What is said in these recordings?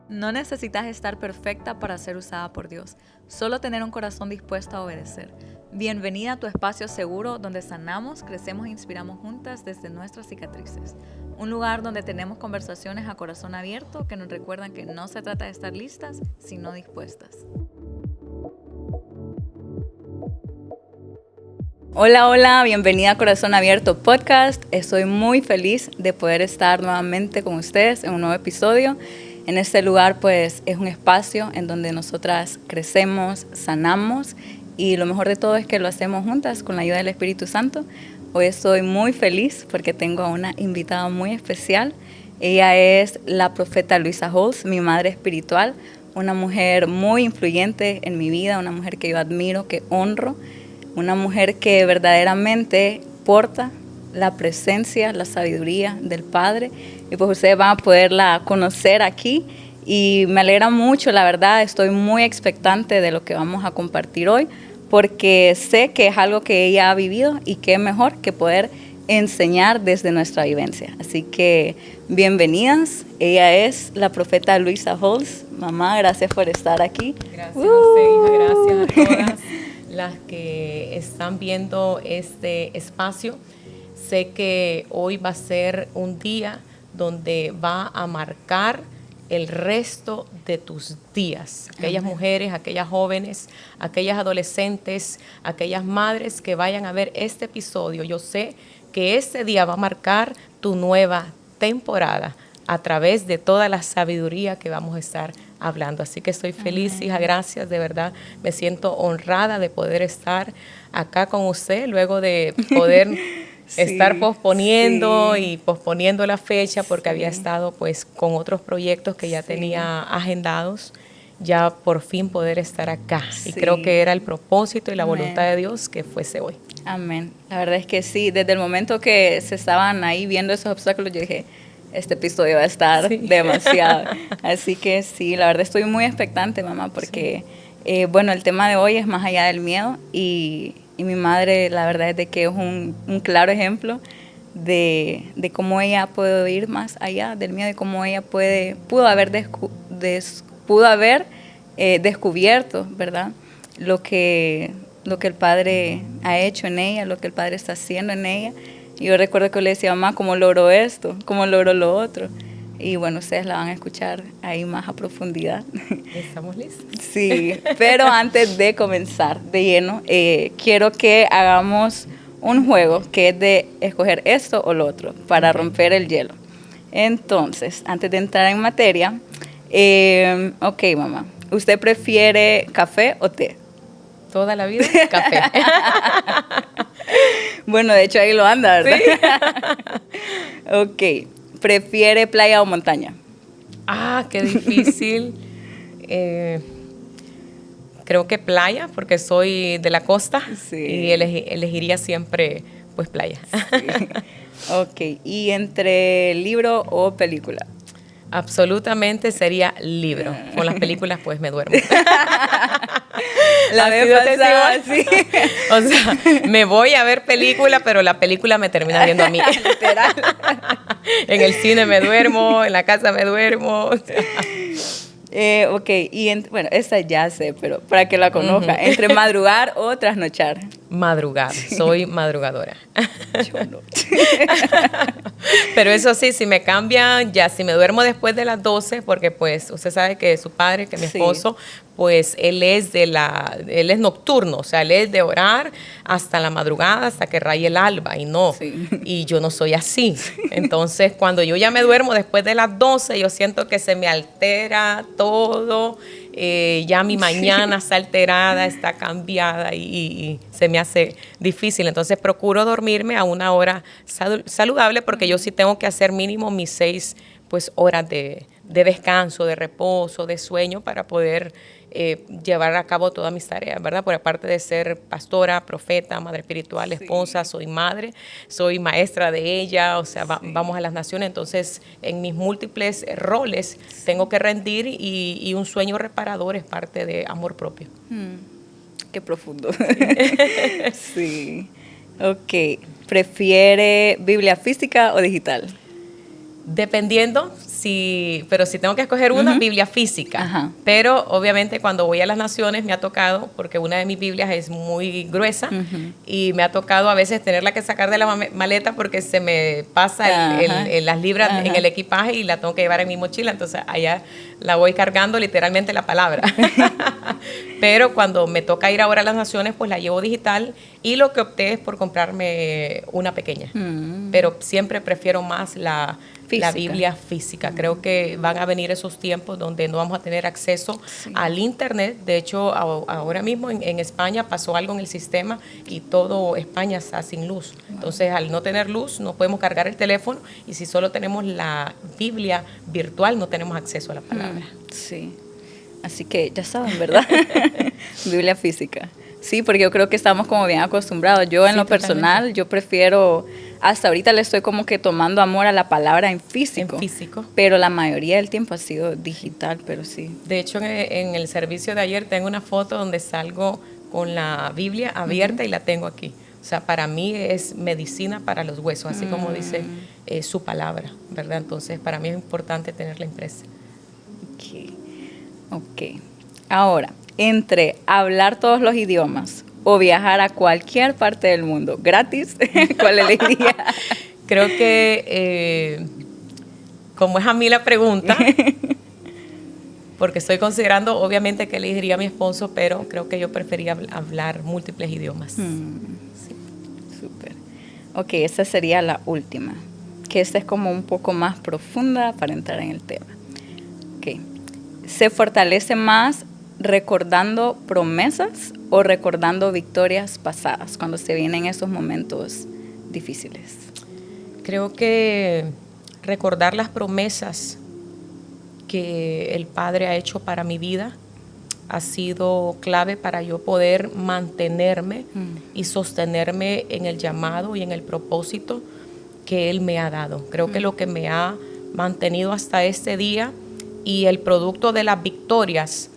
No necesitas estar perfecta para ser usada por Dios, solo tener un corazón dispuesto a obedecer. Bienvenida a tu espacio seguro donde sanamos, crecemos e inspiramos juntas desde nuestras cicatrices. Un lugar donde tenemos conversaciones a corazón abierto que nos recuerdan que no se trata de estar listas, sino dispuestas. Hola, hola, bienvenida a Corazón Abierto Podcast. Estoy muy feliz de poder estar nuevamente con ustedes en un nuevo episodio. En este lugar pues es un espacio en donde nosotras crecemos, sanamos y lo mejor de todo es que lo hacemos juntas con la ayuda del Espíritu Santo. Hoy estoy muy feliz porque tengo a una invitada muy especial. Ella es la profeta Luisa Halls, mi madre espiritual, una mujer muy influyente en mi vida, una mujer que yo admiro, que honro, una mujer que verdaderamente porta la presencia, la sabiduría del Padre, y pues ustedes van a poderla conocer aquí y me alegra mucho, la verdad, estoy muy expectante de lo que vamos a compartir hoy porque sé que es algo que ella ha vivido y qué mejor que poder enseñar desde nuestra vivencia. Así que bienvenidas, ella es la profeta Luisa Halls. Mamá, gracias por estar aquí. Gracias a usted, hija, gracias a todas las que están viendo este espacio. Sé que hoy va a ser un día donde va a marcar el resto de tus días. Aquellas mujeres, aquellas jóvenes, aquellas adolescentes, aquellas madres que vayan a ver este episodio. Yo sé que este día va a marcar tu nueva temporada a través de toda la sabiduría que vamos a estar hablando. Así que estoy feliz, hija, gracias, de verdad. Me siento honrada de poder estar acá con usted, luego de poder estar posponiendo y posponiendo la fecha porque había estado pues con otros proyectos que ya tenía agendados. Ya por fin poder estar acá. Y creo que era el propósito y la voluntad de Dios que fuese hoy. Amén. La verdad es que sí, desde el momento que se estaban ahí viendo esos obstáculos, yo dije, este episodio va a estar demasiado. Así que sí, la verdad estoy muy expectante, mamá, porque, bueno, el tema de hoy es más allá del miedo y mi madre, la verdad es de que es un claro ejemplo de cómo ella puede ir más allá del miedo y cómo ella pudo haber descubierto, ¿verdad? Lo que el Padre ha hecho en ella, lo que el Padre está haciendo en ella. Y yo recuerdo que le decía, mamá, ¿cómo logró esto? ¿Cómo logró lo otro? Y bueno, ustedes la van a escuchar ahí más a profundidad. ¿Estamos listos? Sí, pero antes de comenzar de lleno, quiero que hagamos un juego que es de escoger esto o lo otro para romper el hielo. Entonces, antes de entrar en materia, ok, mamá, ¿usted prefiere café o té? Toda la vida, café. Bueno, de hecho ahí lo anda, ¿verdad? Sí. Ok, ¿prefiere playa o montaña? Ah, qué difícil. Creo que playa, porque soy de la costa y elegiría siempre pues playa. Sí. Ok, ¿y entre libro o película? Absolutamente sería libro. Con las películas pues me duermo. La vez pasada, sí. O sea, me voy a ver película, pero la película me termina viendo a mí. Literal. En el cine me duermo, en la casa me duermo. Ok, bueno, esta ya sé, pero para que la conozca, entre madrugar o trasnochar. Madrugar, soy madrugadora. Yo no. Pero eso sí, si me cambian, ya si me duermo después de las 12, porque pues usted sabe que su padre, que mi esposo, pues él es nocturno, o sea, él es de orar hasta la madrugada, hasta que raye el alba, y yo no soy así. Entonces, cuando yo ya me duermo después de las 12, yo siento que se me altera todo, ya mi mañana está alterada, está cambiada y se me hace difícil. Entonces procuro dormirme a una hora saludable porque yo sí tengo que hacer mínimo mis 6 pues, horas de descanso, de reposo, de sueño para poder llevar a cabo todas mis tareas, ¿verdad? Por aparte de ser pastora, profeta, madre espiritual, esposa, soy madre, soy maestra de ella, o sea, vamos a las naciones, entonces en mis múltiples roles tengo que rendir y un sueño reparador es parte de amor propio. Qué profundo. Sí. Ok, ¿prefiere Biblia física o digital? Dependiendo, pero si tengo que escoger una, Biblia física. Ajá. Pero obviamente cuando voy a las Naciones me ha tocado, porque una de mis Biblias es muy gruesa, y me ha tocado a veces tenerla que sacar de la maleta porque se me pasa las libras en el equipaje y la tengo que llevar en mi mochila, entonces allá la voy cargando literalmente la palabra. Pero cuando me toca ir ahora a las Naciones, pues la llevo digital, y lo que opté es por comprarme una pequeña. Pero siempre prefiero más la Biblia física. Creo que van a venir esos tiempos donde no vamos a tener acceso al internet. De hecho, ahora mismo en España pasó algo en el sistema y todo España está sin luz. Entonces, al no tener luz, no podemos cargar el teléfono, y si solo tenemos la Biblia virtual, no tenemos acceso a la palabra. Sí. Así que ya saben, ¿verdad? Biblia física. Sí, porque yo creo que estamos como bien acostumbrados. Yo en lo personal, yo prefiero, hasta ahorita le estoy como que tomando amor a la palabra en físico. En físico. Pero la mayoría del tiempo ha sido digital, pero sí. De hecho, en el servicio de ayer tengo una foto donde salgo con la Biblia abierta y la tengo aquí. O sea, para mí es medicina para los huesos, así como dice su palabra, ¿verdad? Entonces, para mí es importante tenerla impresa. Ok. Ahora, entre hablar todos los idiomas o viajar a cualquier parte del mundo gratis, ¿cuál elegiría? Creo que, como es a mí la pregunta, porque estoy considerando, obviamente, que elegiría a mi esposo, pero creo que yo prefería hablar múltiples idiomas. Sí. Súper. Ok, esta sería la última, que esta es como un poco más profunda para entrar en el tema. Ok. ¿Se fortalece más recordando promesas o recordando victorias pasadas cuando se vienen esos momentos difíciles? Creo que recordar las promesas que el Padre ha hecho para mi vida ha sido clave para yo poder mantenerme y sostenerme en el llamado y en el propósito que Él me ha dado. Creo que lo que me ha mantenido hasta este día y el producto de las victorias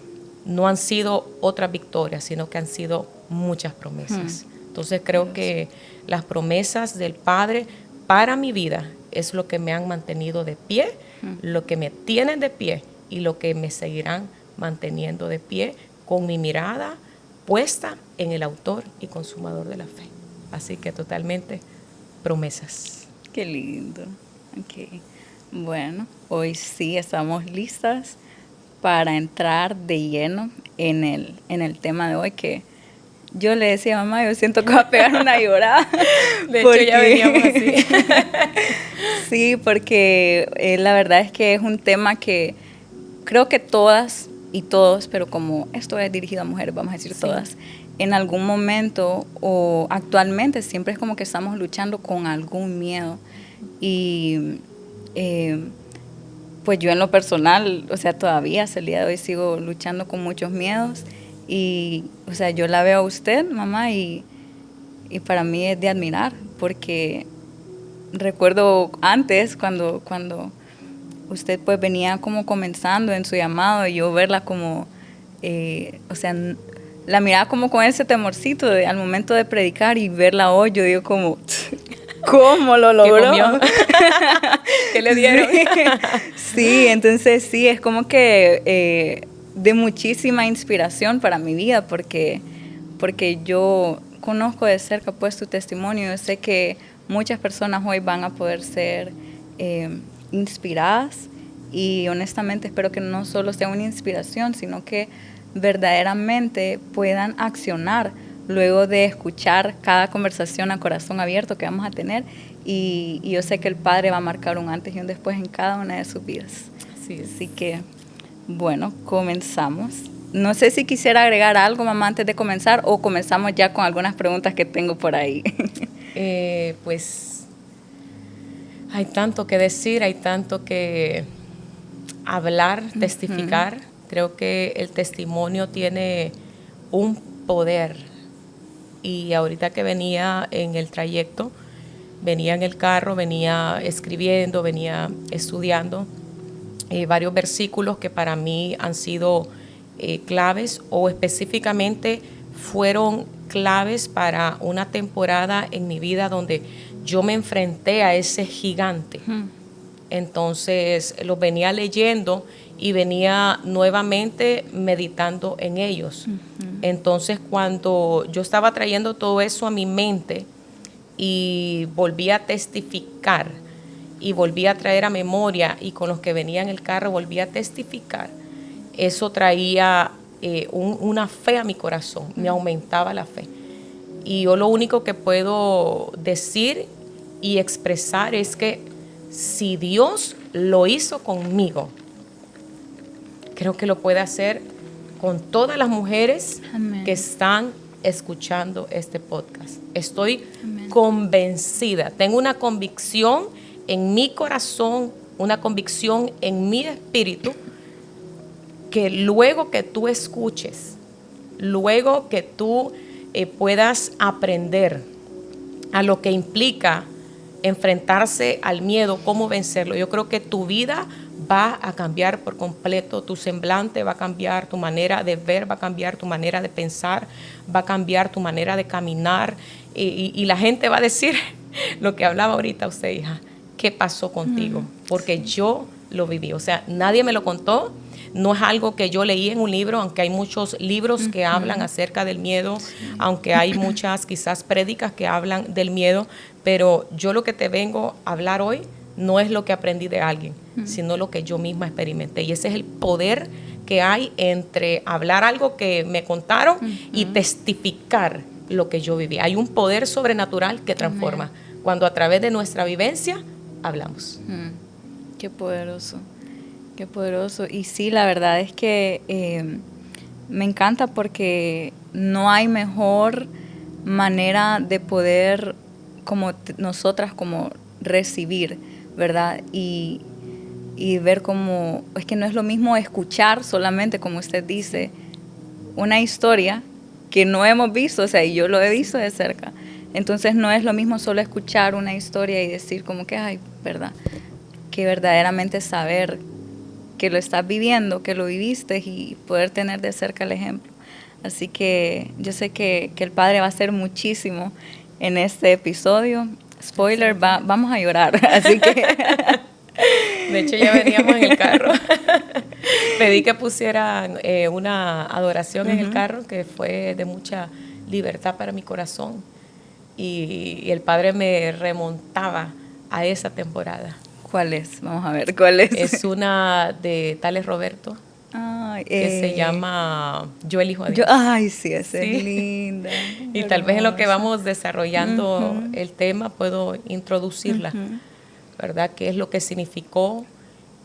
no han sido otras victorias, sino que han sido muchas promesas. Entonces creo que las promesas del Padre para mi vida es lo que me han mantenido de pie, lo que me tienen de pie y lo que me seguirán manteniendo de pie, con mi mirada puesta en el autor y consumador de la fe. Así que totalmente promesas. Qué lindo. Ok. Bueno, hoy sí estamos listas para entrar de lleno en el tema de hoy, que yo le decía a mamá, yo siento que va a pegar una llorada. De hecho, ya veníamos así. Sí, porque la verdad es que es un tema que creo que todas y todos, pero como esto es dirigido a mujeres, vamos a decir todas, en algún momento o actualmente siempre es como que estamos luchando con algún miedo. Y pues yo en lo personal, o sea, todavía hasta el día de hoy sigo luchando con muchos miedos. Y, o sea, yo la veo a usted, mamá, y para mí es de admirar, porque recuerdo antes cuando usted pues venía como comenzando en su llamado, y yo verla como, o sea, la miraba como con ese temorcito al momento de predicar, y verla hoy, yo digo como, ¿cómo lo logró? ¿Qué le dieron? Sí, entonces sí, es como que de muchísima inspiración para mi vida, porque yo conozco de cerca pues tu testimonio. Yo sé que muchas personas hoy van a poder ser inspiradas, y honestamente espero que no solo sea una inspiración, sino que verdaderamente puedan accionar luego de escuchar cada conversación a corazón abierto que vamos a tener, y yo sé que el Padre va a marcar un antes y un después en cada una de sus vidas. Así que, bueno, comenzamos. No sé si quisiera agregar algo, mamá, antes de comenzar, o comenzamos ya con algunas preguntas que tengo por ahí. Pues hay tanto que decir, hay tanto que hablar, testificar. Creo que el testimonio tiene un poder. Y ahorita que venía en el trayecto, venía en el carro, venía escribiendo, venía estudiando varios versículos que para mí han sido claves, o específicamente fueron claves para una temporada en mi vida donde yo me enfrenté a ese gigante Entonces los venía leyendo y venía nuevamente meditando en ellos. Entonces cuando yo estaba trayendo todo eso a mi mente y volví a testificar y volví a traer a memoria, y con los que venían en el carro volví a testificar, eso traía una fe a mi corazón, me aumentaba la fe. Y yo lo único que puedo decir y expresar es que si Dios lo hizo conmigo, creo que lo puede hacer con todas las mujeres Amén. Que están escuchando este podcast. Estoy Amén. Convencida, tengo una convicción en mi corazón, una convicción en mi espíritu, que luego que tú escuches, luego que tú puedas aprender a lo que implica enfrentarse al miedo, cómo vencerlo, yo creo que tu vida va a cambiar por completo, tu semblante va a cambiar, tu manera de ver va a cambiar, tu manera de pensar va a cambiar, tu manera de caminar, y la gente va a decir lo que hablaba ahorita usted, hija, ¿qué pasó contigo? Porque yo lo viví, o sea, nadie me lo contó. No es algo que yo leí en un libro, aunque hay muchos libros que hablan acerca del miedo, aunque hay muchas quizás prédicas que hablan del miedo, pero yo lo que te vengo a hablar hoy no es lo que aprendí de alguien, sino lo que yo misma experimenté. Y ese es el poder que hay entre hablar algo que me contaron y testificar lo que yo viví. Hay un poder sobrenatural que transforma cuando a través de nuestra vivencia hablamos. Qué poderoso. Qué poderoso. Y sí, la verdad es que me encanta porque no hay mejor manera de poder como nosotras como recibir, ¿verdad? Y ver cómo, es que no es lo mismo escuchar solamente, como usted dice, una historia que no hemos visto, o sea, y yo lo he visto de cerca. Entonces no es lo mismo solo escuchar una historia y decir como que, ay, ¿verdad? Que verdaderamente saber que lo estás viviendo, que lo viviste y poder tener de cerca el ejemplo. Así que yo sé que el Padre va a hacer muchísimo en este episodio. Spoiler, vamos a llorar, así que... De hecho, ya veníamos en el carro. Pedí que pusieran una adoración en el carro, que fue de mucha libertad para mi corazón. Y el Padre me remontaba a esa temporada. ¿Cuál es? Vamos a ver, ¿cuál es? Es una de Tales Roberto, que se llama Yo elijo a Dios. Ay, sí, esa es linda. Y tal vez en lo que vamos desarrollando el tema puedo introducirla, ¿verdad? ¿Qué es lo que significó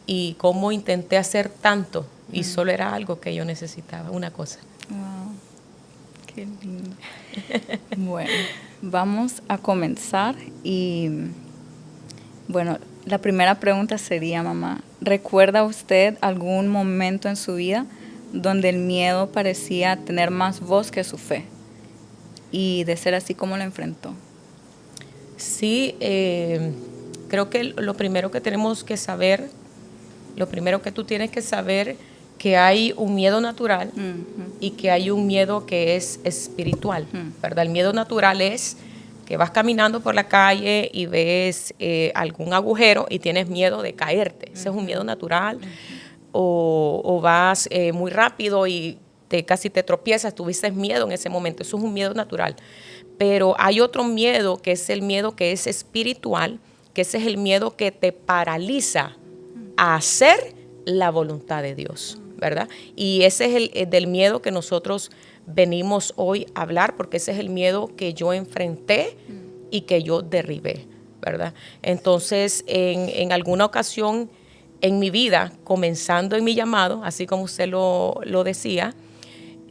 y cómo intenté hacer tanto y solo era algo que yo necesitaba, una cosa? Wow, qué lindo. Bueno, vamos a comenzar y bueno, la primera pregunta sería, mamá, ¿recuerda usted algún momento en su vida donde el miedo parecía tener más voz que su fe? Y de ser así, ¿cómo lo enfrentó? Sí, creo que lo primero que tenemos que saber, lo primero que tú tienes que saber, que hay un miedo natural y que hay un miedo que es espiritual, ¿verdad? El miedo natural es que vas caminando por la calle y ves algún agujero y tienes miedo de caerte. Ese es un miedo natural. O vas muy rápido y casi te tropiezas, tuviste miedo en ese momento. Eso es un miedo natural. Pero hay otro miedo que es el miedo que es espiritual, que ese es el miedo que te paraliza a hacer la voluntad de Dios, ¿verdad? Y ese es el del miedo que nosotros venimos hoy a hablar, porque ese es el miedo que yo enfrenté y que yo derribé, ¿verdad? Entonces, en alguna ocasión en mi vida, comenzando en mi llamado, así como usted lo decía,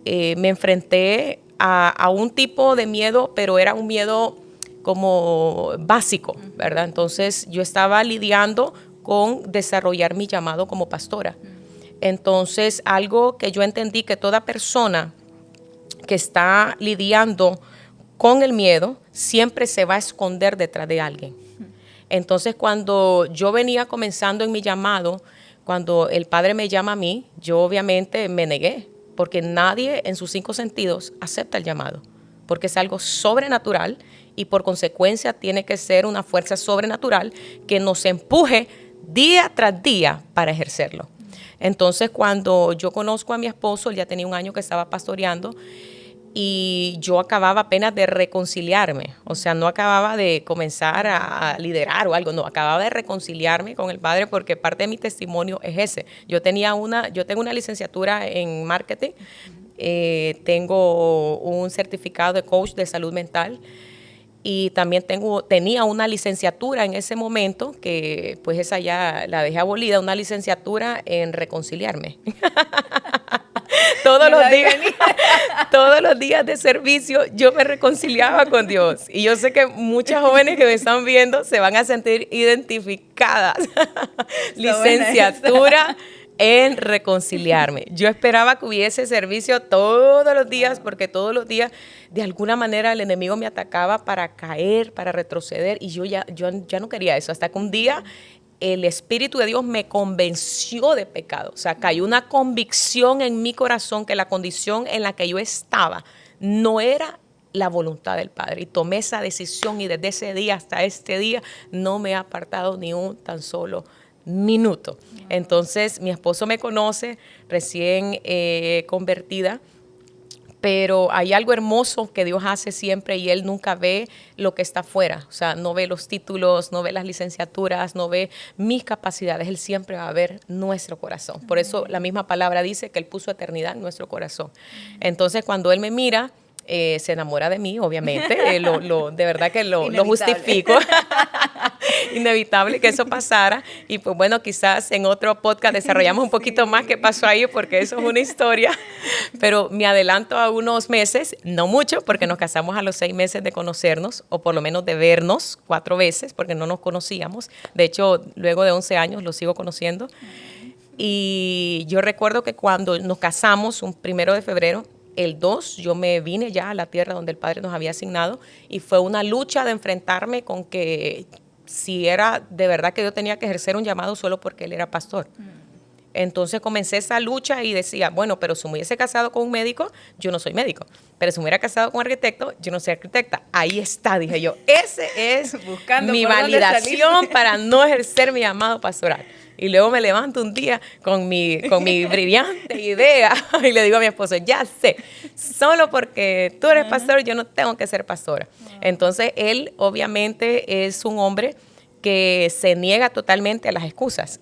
me enfrenté a un tipo de miedo, pero era un miedo como básico, ¿verdad? Entonces, yo estaba lidiando con desarrollar mi llamado como pastora. Entonces, algo que yo entendí que toda persona que está lidiando con el miedo siempre se va a esconder detrás de alguien. Entonces, cuando yo venía comenzando en mi llamado, cuando el Padre me llama a mí, yo obviamente me negué, porque nadie en sus 5 sentidos acepta el llamado, porque es algo sobrenatural y por consecuencia tiene que ser una fuerza sobrenatural que nos empuje día tras día para ejercerlo. Entonces, cuando yo conozco a mi esposo, él ya tenía un año que estaba pastoreando y yo acababa apenas de reconciliarme. O sea, no acababa de comenzar a liderar o algo, no, acababa de reconciliarme con el Padre porque parte de mi testimonio es ese. Yo tengo una licenciatura en marketing, tengo un certificado de coach de salud mental. Y también tenía una licenciatura en ese momento, que pues esa ya la dejé abolida, una licenciatura en reconciliarme. Todos los días de servicio yo me reconciliaba con Dios. Y yo sé que muchas jóvenes que me están viendo se van a sentir identificadas. Licenciatura en reconciliarme. Yo esperaba que hubiese servicio todos los días, porque todos los días de alguna manera el enemigo me atacaba para caer, para retroceder, y yo ya no quería eso, hasta que un día el Espíritu de Dios me convenció de pecado. O sea, cayó una convicción en mi corazón que la condición en la que yo estaba no era la voluntad del Padre. Y tomé esa decisión, y desde ese día hasta este día no me he apartado ni un tan solo minuto. Entonces, mi esposo me conoce, recién convertida, pero hay algo hermoso que Dios hace siempre, y Él nunca ve lo que está afuera. O sea, no ve los títulos, no ve las licenciaturas, no ve mis capacidades. Él siempre va a ver nuestro corazón. Por eso la misma palabra dice que Él puso eternidad en nuestro corazón. Entonces, cuando Él me mira, se enamora de mí, obviamente. De verdad que lo justifico. Inevitable que eso pasara. Y pues bueno, quizás en otro podcast desarrollamos un poquito más qué pasó ahí, porque eso es una historia. Pero me adelanto a unos meses, no mucho, porque nos casamos a los 6 meses de conocernos, o por lo menos de vernos 4 veces, porque no nos conocíamos. De hecho, luego de 11 años lo sigo conociendo. Y yo recuerdo que cuando nos casamos, un 1 de febrero, el 2, yo me vine ya a la tierra donde el Padre nos había asignado, y fue una lucha de enfrentarme con que si era de verdad que yo tenía que ejercer un llamado solo porque Él era pastor. Entonces comencé esa lucha y decía, bueno, pero si me hubiese casado con un médico, yo no soy médico. Pero si me hubiera casado con un arquitecto, yo no soy arquitecta. Ahí está, dije yo. Ese es mi validación para no ejercer mi llamado pastoral. Y luego me levanto un día con mi brillante idea y le digo a mi esposo, ya sé, solo porque tú eres pastor, yo no tengo que ser pastora. Entonces, él obviamente es un hombre que se niega totalmente a las excusas.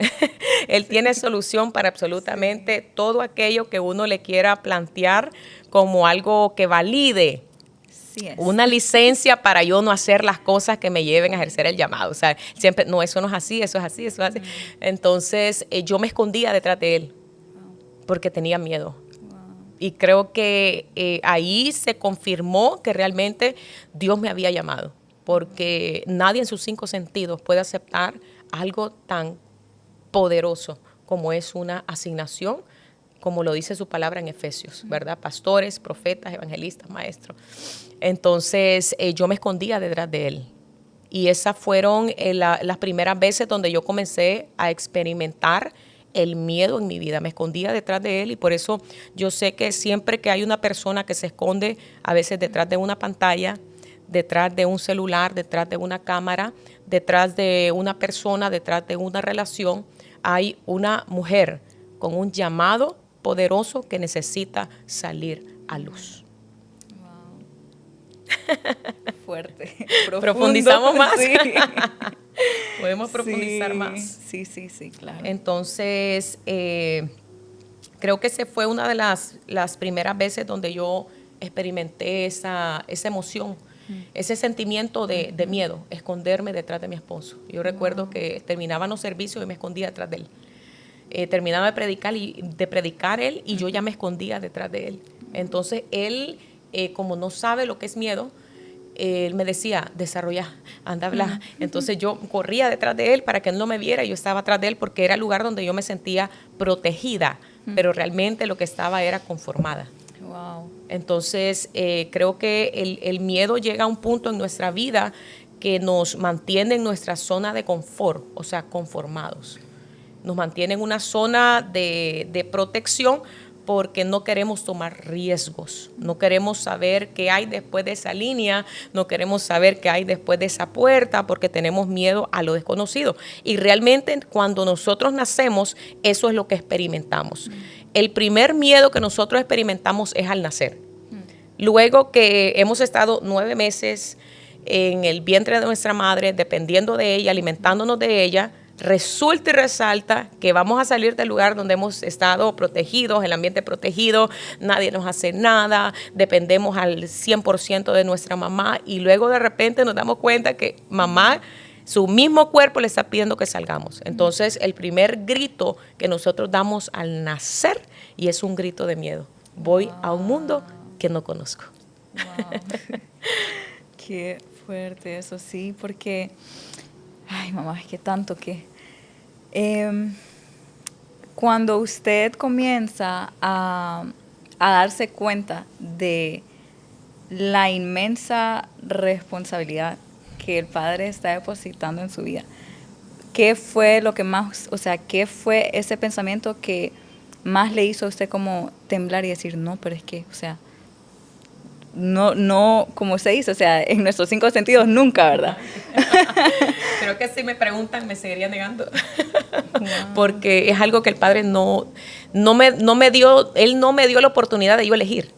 Él tiene solución para absolutamente todo aquello que uno le quiera plantear como algo que valide una licencia para yo no hacer las cosas que me lleven a ejercer el llamado. O sea, siempre, no, eso no es así, eso es así, eso es así. Entonces, yo me escondía detrás de él porque tenía miedo. Y creo que ahí se confirmó que realmente Dios me había llamado, porque nadie en sus 5 sentidos puede aceptar algo tan poderoso como es una asignación, como lo dice su palabra en Efesios, ¿verdad? Pastores, profetas, evangelistas, maestros. Entonces, yo me escondía detrás de él. Y esas fueron las primeras veces donde yo comencé a experimentar el miedo en mi vida. Me escondía detrás de él, y por eso yo sé que siempre que hay una persona que se esconde, a veces detrás de una pantalla, detrás de un celular, detrás de una cámara, detrás de una persona, detrás de una relación, hay una mujer con un llamado poderoso que necesita salir a luz. Wow. Fuerte. ¿Profundizamos más? Sí. Podemos profundizar más. Sí, claro. Entonces, creo que esa fue una de las primeras veces donde yo experimenté esa emoción, ese sentimiento de miedo, esconderme detrás de mi esposo. Yo recuerdo que terminaban los servicios y me escondía detrás de él. Terminaba de predicar él, y yo ya me escondía detrás de él. Entonces él, como no sabe lo que es miedo, él me decía, desarrolla, anda a hablar. Entonces yo corría detrás de él para que él no me viera. Yo estaba atrás de él porque era el lugar donde yo me sentía protegida, pero realmente lo que estaba era conformada. Wow. Entonces creo que el miedo llega a un punto en nuestra vida que nos mantiene en nuestra zona de confort, o sea, conformados. Nos mantiene en una zona de protección, porque no queremos tomar riesgos, no queremos saber qué hay después de esa línea, no queremos saber qué hay después de esa puerta, porque tenemos miedo a lo desconocido. Y realmente cuando nosotros nacemos, eso es lo que experimentamos. El primer miedo que nosotros experimentamos es al nacer. Luego que hemos estado 9 meses en el vientre de nuestra madre, dependiendo de ella, alimentándonos de ella, resulta y resalta que vamos a salir del lugar donde hemos estado protegidos, el ambiente protegido, nadie nos hace nada, dependemos al 100% de nuestra mamá y luego de repente nos damos cuenta que mamá, su mismo cuerpo le está pidiendo que salgamos. Entonces el primer grito que nosotros damos al nacer y es un grito de miedo. Voy a un mundo que no conozco. Wow. Qué fuerte eso, sí, porque, ay mamá, es que tanto que cuando usted comienza a darse cuenta de la inmensa responsabilidad que el Padre está depositando en su vida, ¿qué fue lo que más, o sea, qué fue ese pensamiento que más le hizo a usted como temblar y decir, no, pero es que, o sea, no, como usted dice, o sea, en nuestros 5 sentidos nunca, ¿verdad? Creo que si me preguntan me seguiría negando. Wow. Porque es algo que el Padre no me dio, Él no me dio la oportunidad de yo elegir,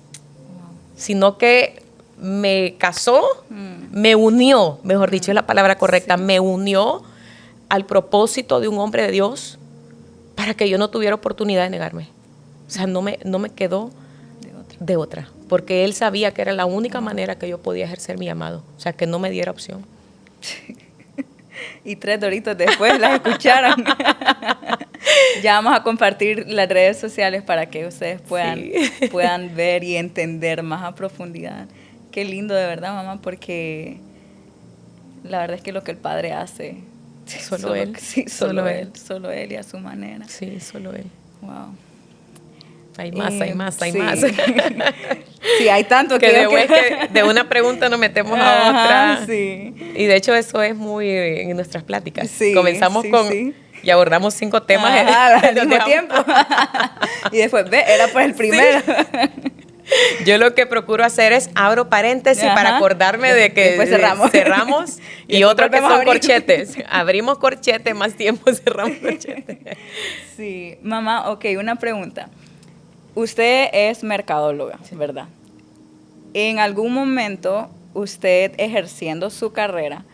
sino que me casó, me unió, mejor dicho es la palabra correcta, me unió al propósito de un hombre de Dios para que yo no tuviera oportunidad de negarme. O sea, no me quedó de otra, porque Él sabía que era la única manera que yo podía ejercer mi llamado, o sea, que no me diera opción. Y 3 doritos después las escucharon. Ya vamos a compartir las redes sociales para que ustedes puedan ver y entender más a profundidad. Qué lindo de verdad, mamá, porque la verdad es que lo que el Padre hace, solo Él. Sí, solo Él y a su manera. Sí, solo Él. Wow. Hay más. Sí, hay tanto que de una pregunta nos metemos a otra. Sí. Y de hecho eso es muy en nuestras pláticas. Sí, comenzamos y abordamos 5 temas al mismo tiempo. Y después, era por el primero. Sí. Yo lo que procuro hacer es abro paréntesis para acordarme de que después cerramos y otro que son corchetes. Abrimos corchete, más tiempo cerramos corchete. Sí, mamá, ok, una pregunta. Usted es mercadóloga, ¿verdad? ¿En algún momento usted ejerciendo su carrera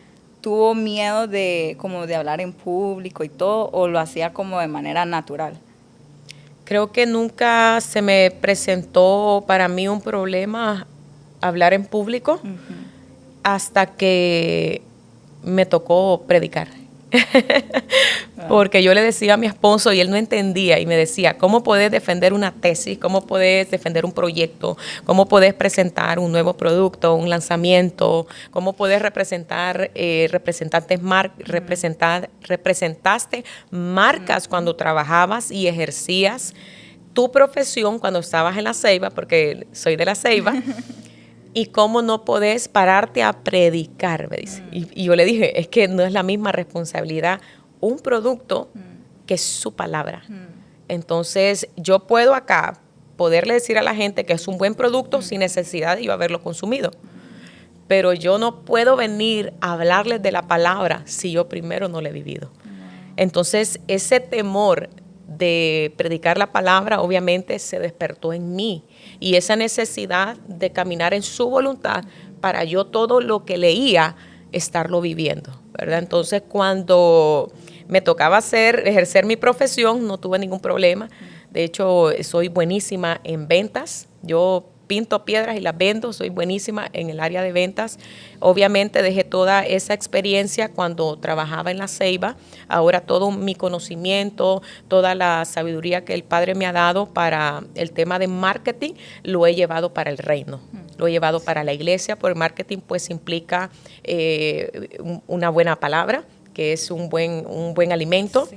tuvo miedo de hablar en público y todo, o lo hacía como de manera natural? Creo que nunca se me presentó para mí un problema hablar en público hasta que me tocó predicar. Porque yo le decía a mi esposo y él no entendía y me decía, ¿cómo puedes defender una tesis? ¿Cómo puedes defender un proyecto? ¿Cómo puedes presentar un nuevo producto, un lanzamiento? ¿Cómo puedes representar representaste marcas cuando trabajabas y ejercías tu profesión cuando estabas en La Ceiba, porque soy de La Ceiba? ¿Y cómo no podés pararte a predicar? Me dice. Y yo le dije, es que no es la misma responsabilidad un producto que su palabra. Entonces, yo puedo acá poderle decir a la gente que es un buen producto sin necesidad de yo haberlo consumido. Pero yo no puedo venir a hablarles de la palabra si yo primero no la he vivido. Entonces, ese temor de predicar la palabra obviamente se despertó en mí y esa necesidad de caminar en su voluntad para yo todo lo que leía estarlo viviendo, ¿verdad? Entonces cuando me tocaba ejercer mi profesión no tuve ningún problema. De hecho soy buenísima en ventas, yo pinto piedras y las vendo, soy buenísima en el área de ventas. Obviamente dejé toda esa experiencia cuando trabajaba en La Ceiba. Ahora todo mi conocimiento, toda la sabiduría que el Padre me ha dado para el tema de marketing, lo he llevado para el reino. Lo he llevado para la iglesia, porque el marketing pues implica una buena palabra, que es un buen alimento. Sí.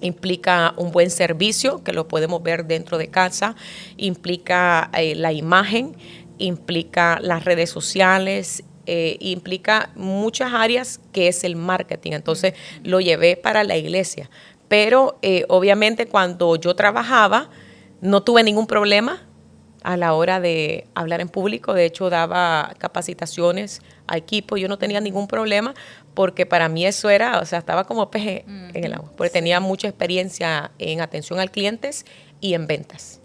Implica un buen servicio, que lo podemos ver dentro de casa, implica la imagen, implica las redes sociales, implica muchas áreas que es el marketing. Entonces lo llevé para la iglesia. Pero obviamente cuando yo trabajaba, No tuve ningún problema a la hora de hablar en público. De hecho, daba capacitaciones a equipo. Yo no tenía ningún problema porque para mí eso era, o sea, estaba como peje en el agua. Porque tenía mucha experiencia en atención al clientes y en ventas.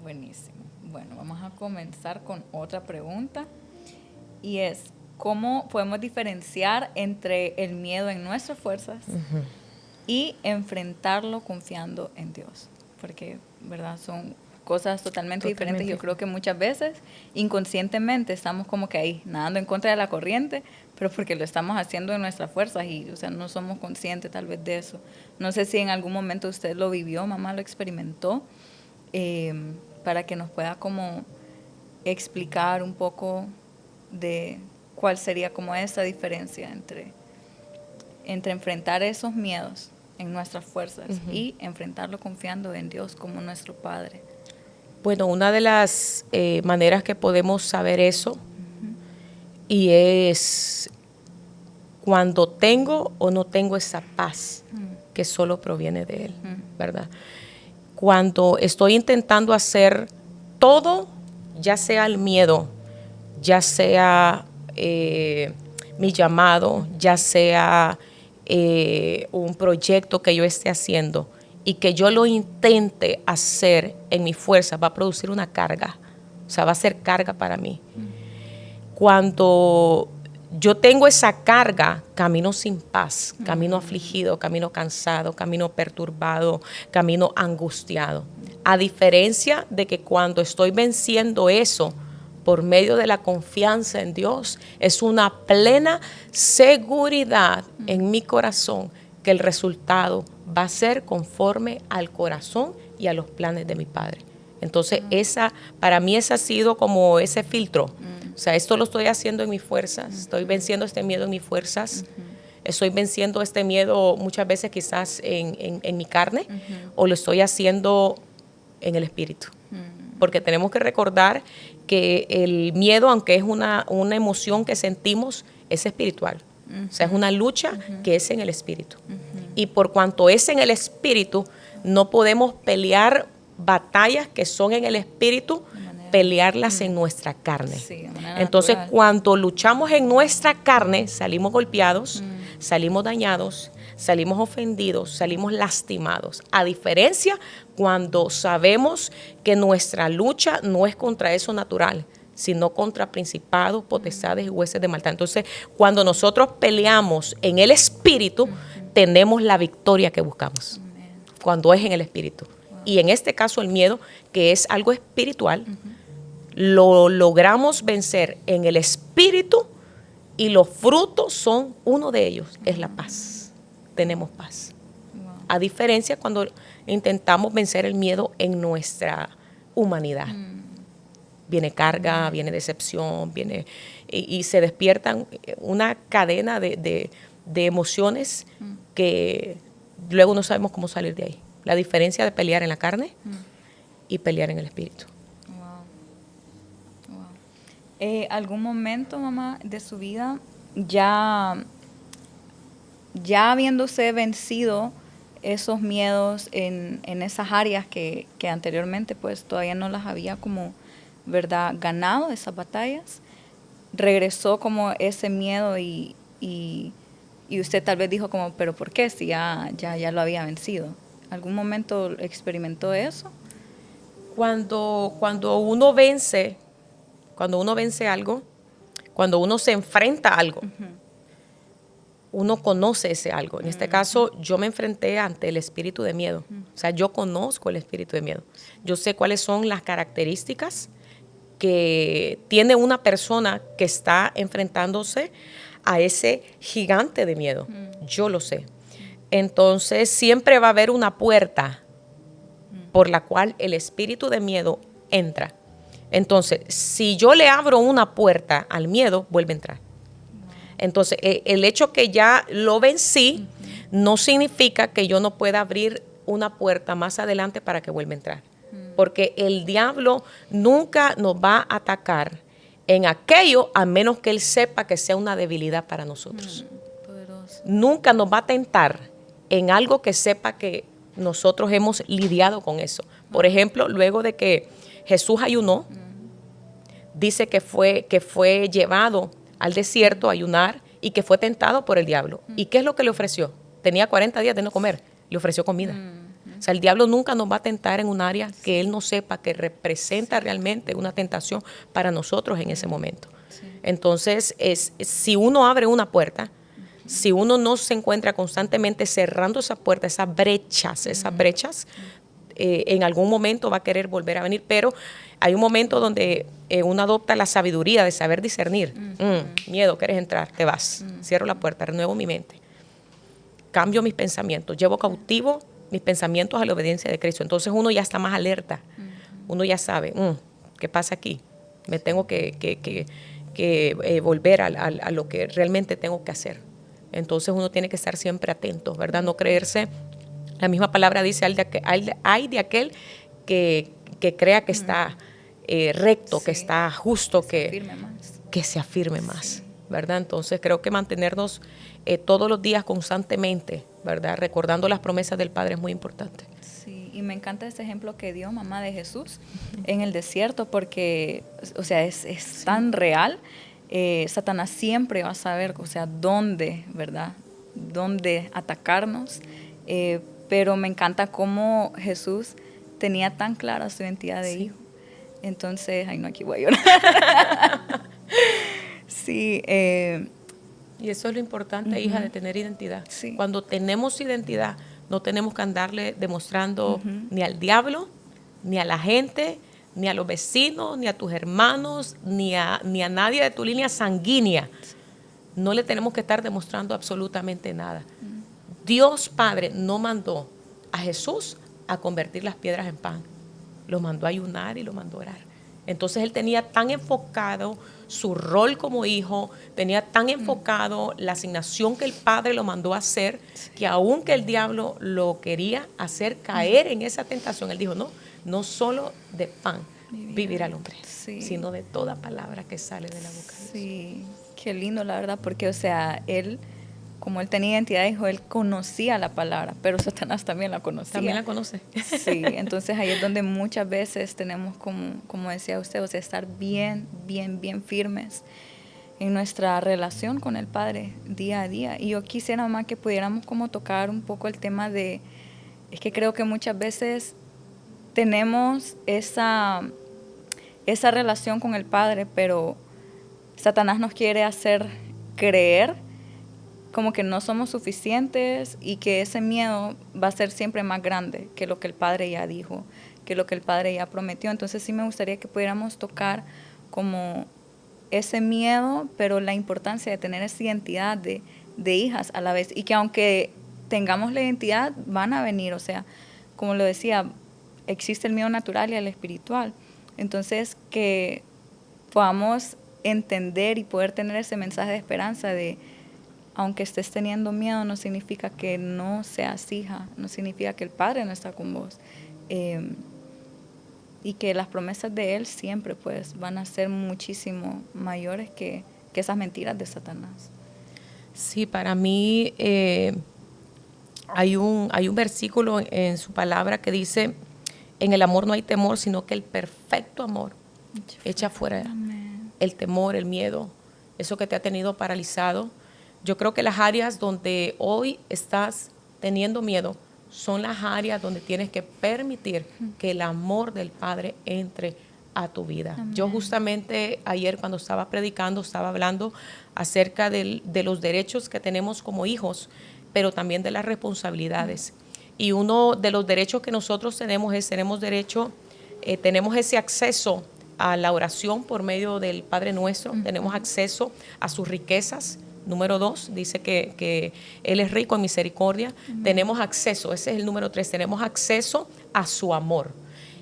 Buenísimo. Bueno, vamos a comenzar con otra pregunta. Y es, ¿cómo podemos diferenciar entre el miedo en nuestras fuerzas y enfrentarlo confiando en Dios? Porque, ¿verdad? Son cosas totalmente diferentes. Yo creo que muchas veces, inconscientemente, estamos como que ahí, nadando en contra de la corriente, pero porque lo estamos haciendo en nuestras fuerzas y, o sea, no somos conscientes tal vez de eso. No sé si en algún momento usted lo vivió, mamá lo experimentó, para que nos pueda como explicar un poco de cuál sería como esa diferencia entre enfrentar esos miedos en nuestras fuerzas y enfrentarlo confiando en Dios como nuestro Padre. Bueno, una de las maneras que podemos saber eso y es cuando tengo o no tengo esa paz que solo proviene de Él, ¿verdad? Cuando estoy intentando hacer todo, ya sea el miedo, ya sea mi llamado, ya sea un proyecto que yo esté haciendo y que yo lo intente hacer en mi fuerza, va a producir una carga, o sea, va a ser carga para mí. Cuando yo tengo esa carga, camino sin paz, camino afligido, camino cansado, camino perturbado, camino angustiado. A diferencia de que cuando estoy venciendo eso por medio de la confianza en Dios, es una plena seguridad en mi corazón que el resultado va a ser conforme al corazón y a los planes de mi Padre. Entonces, para mí ese ha sido como ese filtro. O sea, esto lo estoy haciendo en mis fuerzas, estoy venciendo este miedo en mis fuerzas, estoy venciendo este miedo muchas veces quizás en mi carne, o lo estoy haciendo en el espíritu. Porque tenemos que recordar que el miedo, aunque es una emoción que sentimos, es espiritual. O sea, es una lucha que es en el espíritu. Y por cuanto es en el espíritu, no podemos pelear batallas que son en el espíritu, pelearlas en nuestra carne. Sí, entonces, natural. cuando luchamos en nuestra carne, salimos golpeados, salimos dañados, salimos ofendidos, salimos lastimados. A diferencia, cuando sabemos que nuestra lucha no es contra eso natural, sino contra principados, potestades y huestes de maldad. Entonces, cuando nosotros peleamos en el espíritu, tenemos la victoria que buscamos. Cuando es en el espíritu. Y en este caso el miedo, que es algo espiritual, lo logramos vencer en el espíritu y los frutos son, uno de ellos es la paz. Tenemos paz. A diferencia cuando intentamos vencer el miedo en nuestra humanidad. Viene carga, viene decepción, viene y se despiertan una cadena de emociones que luego no sabemos cómo salir de ahí. La diferencia de pelear en la carne y pelear en el espíritu. ¿Algún momento, mamá, de su vida ya habiéndose vencido esos miedos en esas áreas que anteriormente pues todavía no las había como, ¿verdad?, ganado esas batallas, regresó como ese miedo y usted tal vez dijo como, pero ¿por qué si ya lo había vencido? ¿Algún momento experimentó eso? Cuando uno vence algo, cuando uno se enfrenta a algo, uno conoce ese algo. En este caso, yo me enfrenté ante el espíritu de miedo. O sea, yo conozco el espíritu de miedo. Yo sé cuáles son las características que tiene una persona que está enfrentándose a ese gigante de miedo. Yo lo sé. Entonces, siempre va a haber una puerta por la cual el espíritu de miedo entra. Entonces, si yo le abro una puerta al miedo, vuelve a entrar. Entonces, el hecho que ya lo vencí no significa que yo no pueda abrir una puerta más adelante para que vuelva a entrar. Porque el diablo nunca nos va a atacar en aquello a menos que él sepa que sea una debilidad para nosotros. Poderoso. Nunca nos va a tentar en algo que sepa que nosotros hemos lidiado con eso. Por ejemplo, luego de que Jesús ayunó, dice que fue llevado al desierto a ayunar y que fue tentado por el diablo. ¿Y qué es lo que le ofreció? Tenía 40 días de no comer, le ofreció comida. O sea, el diablo nunca nos va a tentar en un área que él no sepa que representa realmente una tentación para nosotros en ese momento. Entonces, si uno abre una puerta, si uno no se encuentra constantemente cerrando esa puerta, esas brechas, en algún momento va a querer volver a venir, pero hay un momento donde uno adopta la sabiduría de saber discernir. Miedo, quieres entrar, te vas. Cierro la puerta, renuevo mi mente. Cambio mis pensamientos, llevo cautivo mis pensamientos a la obediencia de Cristo. Entonces uno ya está más alerta. Uno ya sabe, ¿qué pasa aquí? Me tengo que volver a lo que realmente tengo que hacer. Entonces uno tiene que estar siempre atento, ¿verdad? No creerse. La misma palabra dice, hay de aquel que crea que está recto, que está justo, que se afirme más, ¿verdad? Entonces creo que mantenernos todos los días constantemente, ¿verdad? Recordando las promesas del Padre es muy importante. Sí, y me encanta ese ejemplo que dio mamá de Jesús en el desierto porque, o sea, es tan real. Satanás siempre va a saber, o sea, dónde, ¿verdad? Dónde atacarnos. Pero me encanta cómo Jesús tenía tan clara su identidad de hijo. Entonces, ay no, aquí voy a llorar. Sí. Y eso es lo importante, hija, de tener identidad. Sí. Cuando tenemos identidad, no tenemos que andarle demostrando ni al diablo, ni a la gente, ni a los vecinos, ni a tus hermanos, ni a nadie de tu línea sanguínea. No le tenemos que estar demostrando absolutamente nada. Dios Padre no mandó a Jesús a convertir las piedras en pan. Lo mandó a ayunar y lo mandó a orar. Entonces él tenía tan enfocado su rol como hijo, tenía tan enfocado la asignación que el Padre lo mandó a hacer, que aunque el diablo lo quería hacer caer en esa tentación, él dijo, no solo de pan vivirá el hombre, sino de toda palabra que sale de la boca de Dios. Sí, qué lindo la verdad, porque o sea, él, como él tenía identidad de hijo, él conocía la palabra, pero Satanás también la conocía. También la conoce. Sí, entonces ahí es donde muchas veces tenemos, como decía usted, o sea, estar bien firmes en nuestra relación con el Padre día a día. Y yo quisiera, mamá, que pudiéramos como tocar un poco el tema de, es que creo que muchas veces tenemos esa relación con el Padre, pero Satanás nos quiere hacer creer como que no somos suficientes y que ese miedo va a ser siempre más grande que lo que el Padre ya dijo, que lo que el Padre ya prometió. Entonces sí me gustaría que pudiéramos tocar como ese miedo, pero la importancia de tener esa identidad de hijas a la vez. Y que aunque tengamos la identidad, van a venir, o sea, como lo decía, existe el miedo natural y el espiritual. Entonces que podamos entender y poder tener ese mensaje de esperanza de aunque estés teniendo miedo, no significa que no seas hija, no significa que el Padre no está con vos. Y que las promesas de Él siempre pues van a ser muchísimo mayores que esas mentiras de Satanás. Sí, para mí hay un versículo en su palabra que dice, en el amor no hay temor, sino que el perfecto amor echa fuera el temor, el miedo, eso que te ha tenido paralizado. Yo creo que las áreas donde hoy estás teniendo miedo son las áreas donde tienes que permitir que el amor del Padre entre a tu vida. Amén. Yo justamente ayer cuando estaba predicando estaba hablando acerca de los derechos que tenemos como hijos, pero también de las responsabilidades. Y uno de los derechos que nosotros tenemos tenemos ese acceso a la oración por medio del Padre Nuestro, tenemos acceso a sus riquezas. Número 2, dice que Él es rico en misericordia. Tenemos acceso, ese es el número 3, tenemos acceso a su amor.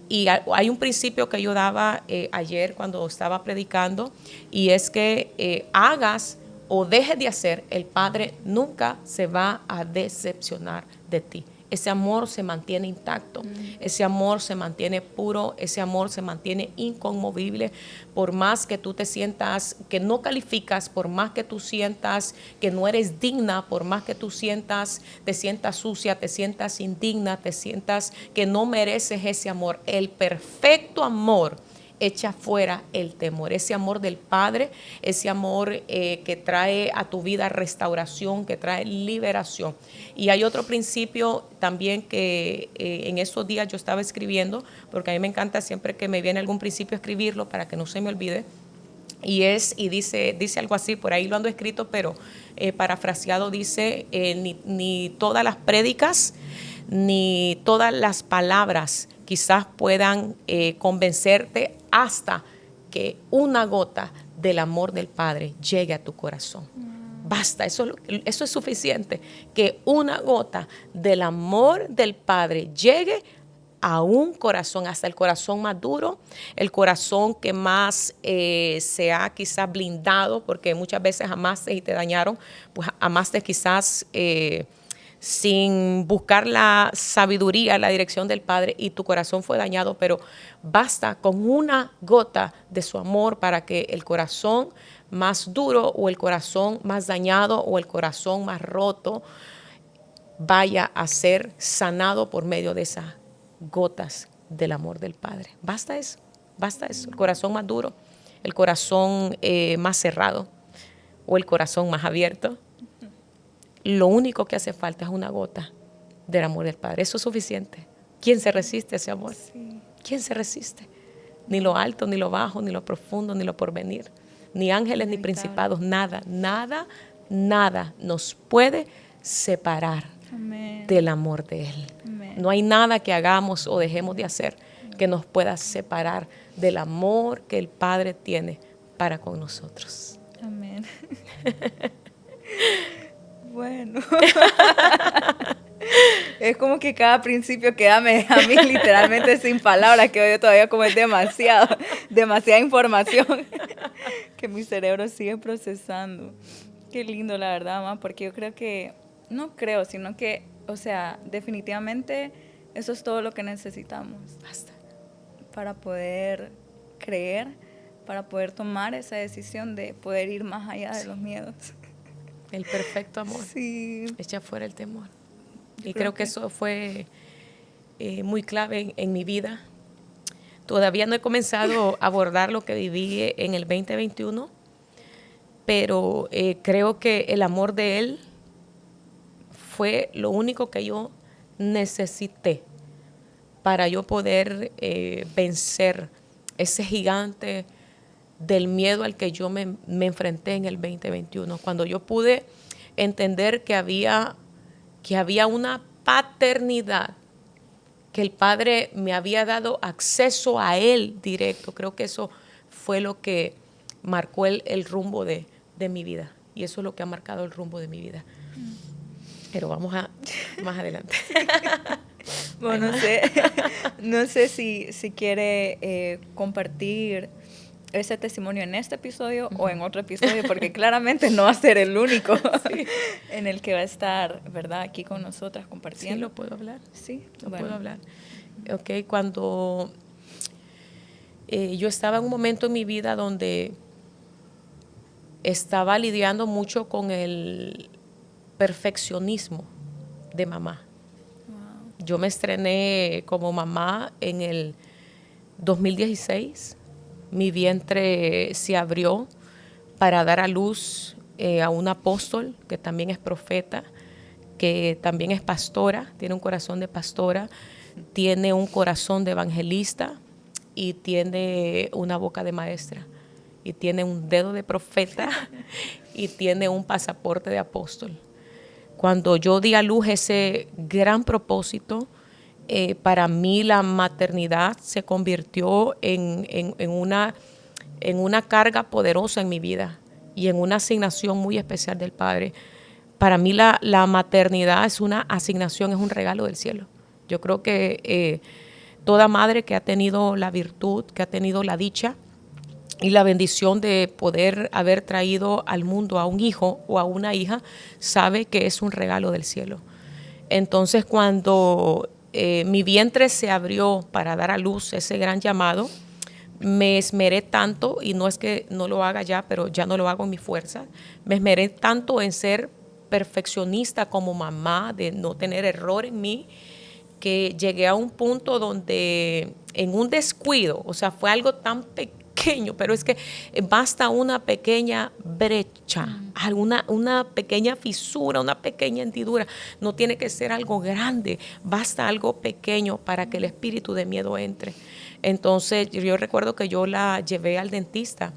Y hay un principio que yo daba ayer cuando estaba predicando, y es que hagas o dejes de hacer, el Padre nunca se va a decepcionar de ti. ese amor se mantiene intacto, ese amor se mantiene puro, ese amor se mantiene inconmovible, por más que tú te sientas que no calificas, por más que tú sientas que no eres digna, por más que tú te sientas sucia, te sientas indigna, te sientas que no mereces ese amor. El perfecto amor echa fuera el temor, ese amor del Padre, ese amor que trae a tu vida restauración, que trae liberación. Y hay otro principio también que en esos días yo estaba escribiendo, porque a mí me encanta siempre que me viene algún principio escribirlo para que no se me olvide. Y dice algo así, por ahí lo ando escrito, pero parafraseado dice, ni todas las prédicas, ni todas las palabras quizás puedan convencerte hasta que una gota del amor del Padre llegue a tu corazón. Basta, eso es suficiente, que una gota del amor del Padre llegue a un corazón, hasta el corazón más duro, el corazón que más se ha quizás blindado, porque muchas veces amaste y te dañaron, pues amaste quizás sin buscar la sabiduría, la dirección del Padre, y tu corazón fue dañado, pero basta con una gota de su amor para que el corazón más duro o el corazón más dañado o el corazón más roto vaya a ser sanado por medio de esas gotas del amor del Padre. Basta eso, el corazón más duro, el corazón más cerrado o el corazón más abierto. Lo único que hace falta es una gota del amor del Padre. Eso es suficiente. ¿Quién se resiste a ese amor? Sí. ¿Quién se resiste? Ni lo alto, ni lo bajo, ni lo profundo, ni lo porvenir, ni ángeles, ni principados, nada nos puede separar del amor de Él. Amén. No hay nada que hagamos o dejemos de hacer que nos pueda separar del amor que el Padre tiene para con nosotros. Amén. Bueno, es como que cada principio que me deja a mí literalmente sin palabras, que yo todavía como es demasiada información que mi cerebro sigue procesando. Qué lindo, la verdad, mamá, porque yo creo que, no creo, sino que, o sea, definitivamente eso es todo lo que necesitamos. Basta. Para poder creer, para poder tomar esa decisión de poder ir más allá de los miedos. El perfecto amor. Sí. Echa fuera el temor. Y creo que eso fue muy clave en mi vida. Todavía no he comenzado a abordar lo que viví en el 2021, pero creo que el amor de Él fue lo único que yo necesité para yo poder vencer ese gigante del miedo al que yo me enfrenté en el 2021, cuando yo pude entender que había una paternidad, que el Padre me había dado acceso a Él directo. Creo que eso fue lo que marcó el rumbo de mi vida, y eso es lo que ha marcado el rumbo de mi vida. Pero vamos a más adelante. Bueno, no sé si quiere compartir ese testimonio en este episodio o en otro episodio, porque claramente no va a ser el único en el que va a estar, ¿verdad?, aquí con nosotras compartiendo. Sí, lo puedo hablar. Sí, puedo hablar. Ok, cuando yo estaba en un momento en mi vida donde estaba lidiando mucho con el perfeccionismo de mamá. Wow. Yo me estrené como mamá en el 2016. Mi vientre se abrió para dar a luz a un apóstol que también es profeta, que también es pastora, tiene un corazón de pastora, tiene un corazón de evangelista y tiene una boca de maestra, y tiene un dedo de profeta y tiene un pasaporte de apóstol. Cuando yo di a luz ese gran propósito, para mí la maternidad se convirtió en una carga poderosa en mi vida y en una asignación muy especial del Padre. Para mí la maternidad es una asignación, es un regalo del cielo. Yo creo que toda madre que ha tenido la virtud, que ha tenido la dicha y la bendición de poder haber traído al mundo a un hijo o a una hija, sabe que es un regalo del cielo. Entonces, cuando mi vientre se abrió para dar a luz ese gran llamado, me esmeré tanto, y no es que no lo haga ya, pero ya no lo hago en mi fuerza, me esmeré tanto en ser perfeccionista como mamá, de no tener error en mí, que llegué a un punto donde en un descuido, o sea, fue algo tan pequeño, pero es que basta una pequeña brecha, una pequeña fisura, una pequeña hendidura, no tiene que ser algo grande, basta algo pequeño para que el espíritu de miedo entre. Entonces yo recuerdo que yo la llevé al dentista.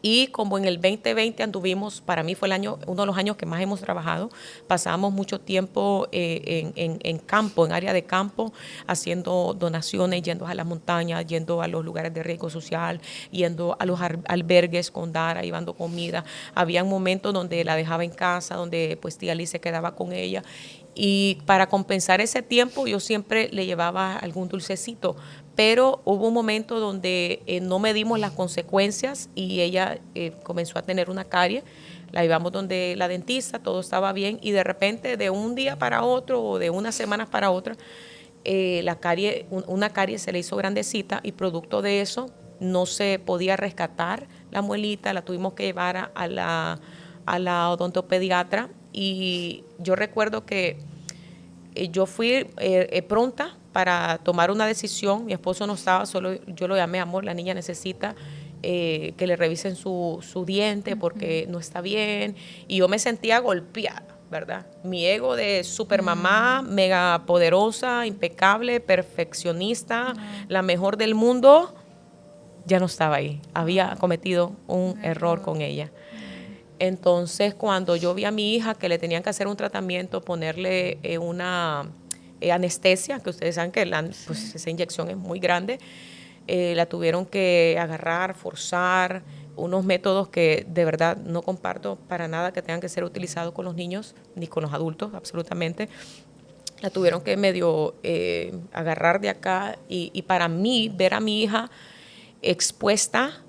Y como en el 2020 anduvimos, para mí fue uno de los años que más hemos trabajado, pasamos mucho tiempo en campo, en área de campo, haciendo donaciones, yendo a las montañas, yendo a los lugares de riesgo social, yendo a los albergues con Dara, llevando comida. Había momentos donde la dejaba en casa, donde pues tía Liz se quedaba con ella. Y para compensar ese tiempo yo siempre le llevaba algún dulcecito, pero hubo un momento donde no medimos las consecuencias y ella comenzó a tener una carie. La llevamos donde la dentista, todo estaba bien, y de repente de un día para otro o de unas semanas para otra, una carie se le hizo grandecita, y producto de eso no se podía rescatar la muelita, la tuvimos que llevar a la odontopediatra. Y yo recuerdo que yo fui pronta para tomar una decisión. Mi esposo no estaba, solo yo lo llamé: amor, la niña necesita que le revisen su diente porque no está bien. Y yo me sentía golpeada, ¿verdad? Mi ego de supermamá, mega poderosa, impecable, perfeccionista, la mejor del mundo, ya no estaba ahí. Había cometido un error con ella. Entonces, cuando yo vi a mi hija que le tenían que hacer un tratamiento, ponerle una anestesia, que ustedes saben que pues, esa inyección es muy grande, la tuvieron que agarrar, forzar, unos métodos que de verdad no comparto para nada que tengan que ser utilizados con los niños ni con los adultos, absolutamente. La tuvieron que medio agarrar de acá, y para mí ver a mi hija expuesta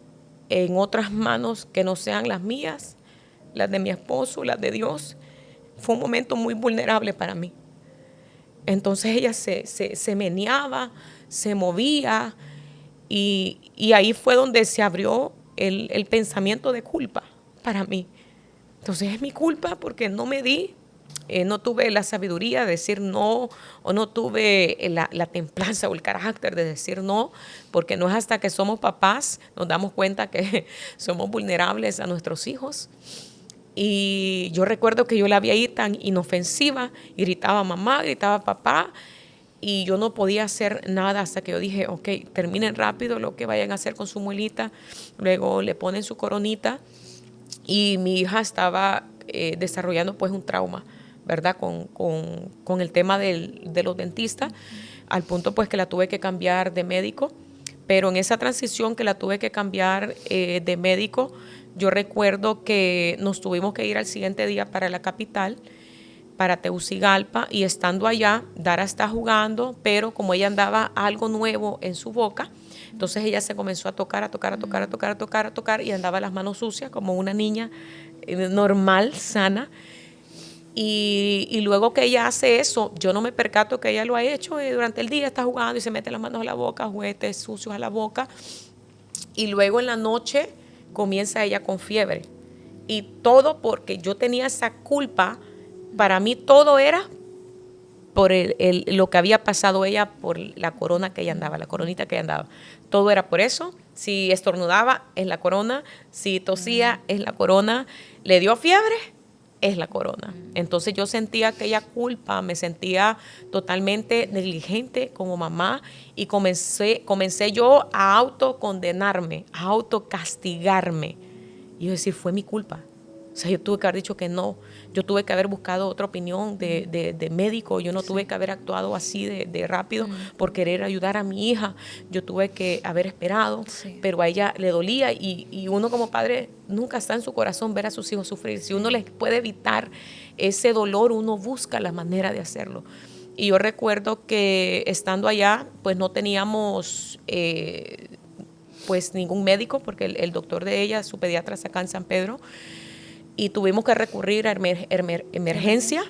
en otras manos que no sean las mías, las de mi esposo, las de Dios, fue un momento muy vulnerable para mí. Entonces ella se meneaba, se movía, y ahí fue donde se abrió el pensamiento de culpa para mí. Entonces es mi culpa porque no me di, no tuve la sabiduría de decir no, o no tuve la templanza o el carácter de decir no, porque no es hasta que somos papás nos damos cuenta que somos vulnerables a nuestros hijos. Y yo recuerdo que yo la vi ahí tan inofensiva, y gritaba mamá, gritaba papá, y yo no podía hacer nada hasta que yo dije: ok, terminen rápido lo que vayan a hacer con su muelita. Luego le ponen su coronita, y mi hija estaba desarrollando pues un trauma, ¿verdad? Con el tema de los dentistas, al punto pues que la tuve que cambiar de médico. Pero en esa transición que la tuve que cambiar de médico, yo recuerdo que nos tuvimos que ir al siguiente día para la capital, para Tegucigalpa, y estando allá, Dara está jugando, pero como ella andaba algo nuevo en su boca, entonces ella se comenzó a tocar, y andaba las manos sucias como una niña normal, sana. Y luego que ella hace eso, yo no me percato que ella lo ha hecho durante el día, está jugando y se mete las manos a la boca, juguetes sucios a la boca, y luego en la noche comienza ella con fiebre. Y todo porque yo tenía esa culpa. Para mí todo era por lo que había pasado ella, por la corona que ella andaba, la coronita que ella andaba. Todo era por eso. Si estornudaba, es la corona. Si tosía, es la corona. Le dio fiebre, es la corona. Entonces yo sentía aquella culpa, me sentía totalmente negligente como mamá, y comencé yo a autocondenarme, a autocastigarme. Y yo decir, fue mi culpa. O sea, yo tuve que haber dicho que no. Yo tuve que haber buscado otra opinión de médico. Yo no tuve que haber actuado así de rápido por querer ayudar a mi hija. Yo tuve que haber esperado, pero a ella le dolía, y uno como padre nunca está en su corazón ver a sus hijos sufrir. Si uno les puede evitar ese dolor, uno busca la manera de hacerlo. Y yo recuerdo que estando allá, pues no teníamos pues ningún médico, porque el doctor de ella, su pediatra, está acá en San Pedro, y tuvimos que recurrir a emergencia.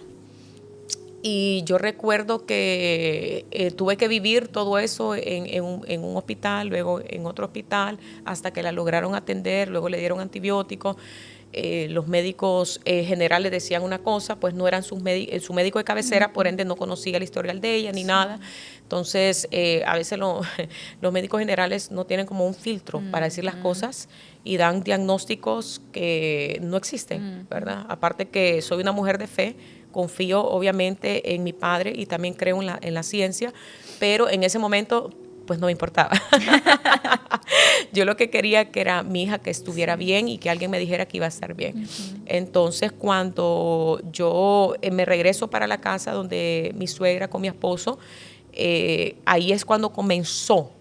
Y yo recuerdo que tuve que vivir todo eso en un hospital, luego en otro hospital, hasta que la lograron atender, luego le dieron antibióticos. Los médicos generales decían una cosa, pues no eran su médico de cabecera, por ende no conocía el historial de ella ni nada. Entonces, a veces los médicos generales no tienen como un filtro para decir las cosas y dan diagnósticos que no existen, ¿verdad? Aparte que soy una mujer de fe, confío obviamente en mi padre y también creo en la ciencia, pero en ese momento pues no me importaba. Yo lo que quería que era mi hija que estuviera bien y que alguien me dijera que iba a estar bien. Entonces, cuando yo me regreso para la casa donde mi suegra con mi esposo, ahí es cuando comenzó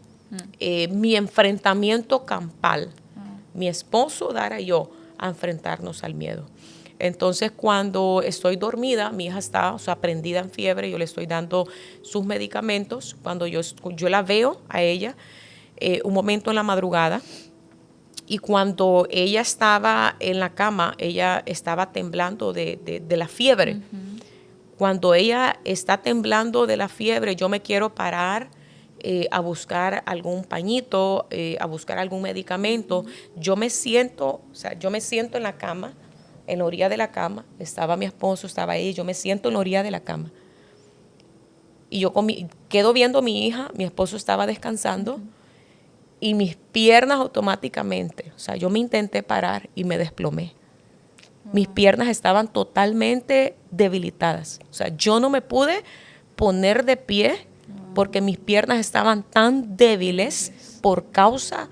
mi enfrentamiento campal. Mi esposo, Dara y yo, a enfrentarnos al miedo. Entonces, cuando estoy dormida, mi hija está, o sea, prendida en fiebre, yo le estoy dando sus medicamentos. Cuando yo la veo a ella, un momento en la madrugada, y cuando ella estaba en la cama, ella estaba temblando de la fiebre. Cuando ella está temblando de la fiebre, yo me quiero parar a buscar algún pañito, a buscar algún medicamento. Yo me siento en la cama, en la orilla de la cama, estaba mi esposo, estaba ahí, yo me siento en la orilla de la cama. Y yo quedo viendo a mi hija, mi esposo estaba descansando, y mis piernas automáticamente, o sea, yo me intenté parar y me desplomé. Mis piernas estaban totalmente debilitadas. O sea, yo no me pude poner de pie porque mis piernas estaban tan débiles por causa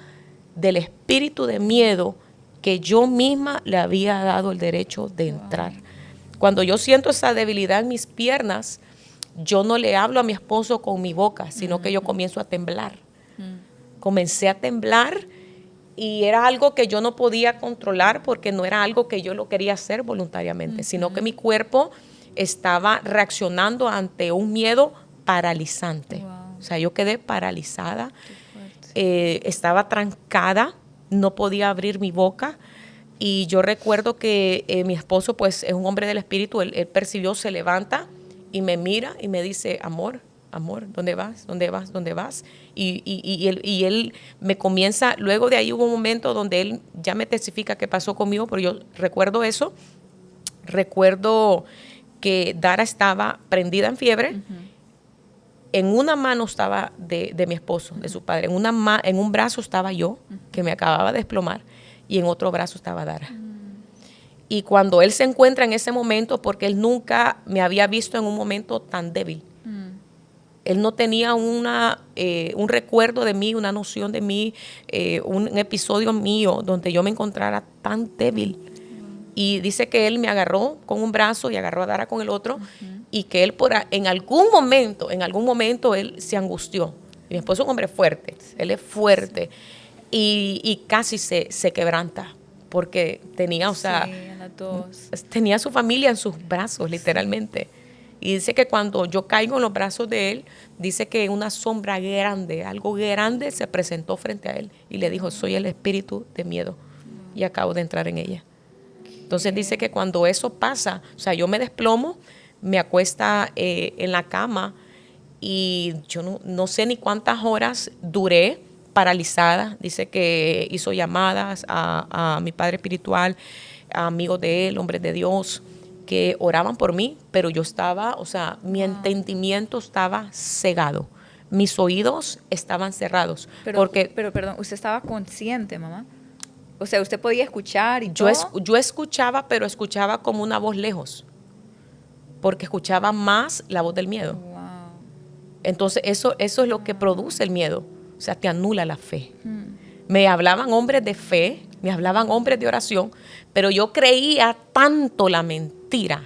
del espíritu de miedo que yo misma le había dado el derecho de entrar. Cuando yo siento esa debilidad en mis piernas, yo no le hablo a mi esposo con mi boca, sino que yo comienzo a temblar. Comencé a temblar y era algo que yo no podía controlar porque no era algo que yo lo quería hacer voluntariamente, sino que mi cuerpo estaba reaccionando ante un miedo paralizante. O sea, yo quedé paralizada, estaba trancada, no podía abrir mi boca. Y yo recuerdo que mi esposo, pues, es un hombre del espíritu, él percibió, se levanta y me mira y me dice, amor, ¿dónde vas? ¿Dónde vas? ¿Dónde vas? Y él me comienza, luego de ahí hubo un momento donde él ya me testifica qué pasó conmigo, pero yo recuerdo eso, recuerdo que Dara estaba prendida en fiebre, en una mano estaba de mi esposo, de su padre, en un brazo estaba yo, que me acababa de desplomar, y en otro brazo estaba Dara. Y cuando él se encuentra en ese momento, porque él nunca me había visto en un momento tan débil, él no tenía un recuerdo de mí, una noción de mí, un episodio mío donde yo me encontrara tan débil. Y dice que él me agarró con un brazo y agarró a Dara con el otro, y que él en algún momento él se angustió. Mi esposo es un hombre fuerte, él es fuerte, y casi se quebranta porque tenía, o sea, tenía a su familia en sus brazos, literalmente. Y dice que cuando yo caigo en los brazos de él, dice que una sombra grande, algo grande se presentó frente a él y le dijo, soy el espíritu de miedo y acabo de entrar en ella. Entonces dice que cuando eso pasa, o sea, yo me desplomo, me acuesta en la cama y yo no sé ni cuántas horas duré paralizada. Dice que hizo llamadas a mi padre espiritual, a amigos de él, hombres de Dios, que oraban por mí, pero yo estaba, o sea, mi entendimiento estaba cegado. Mis oídos estaban cerrados. Pero perdón, ¿usted estaba consciente, mamá? O sea, ¿usted podía escuchar y yo escuchaba, pero escuchaba como una voz lejos, porque escuchaba más la voz del miedo. Wow. Entonces, eso es lo que produce el miedo. O sea, te anula la fe. Me hablaban hombres de fe, me hablaban hombres de oración, pero yo creía tanto la mentira.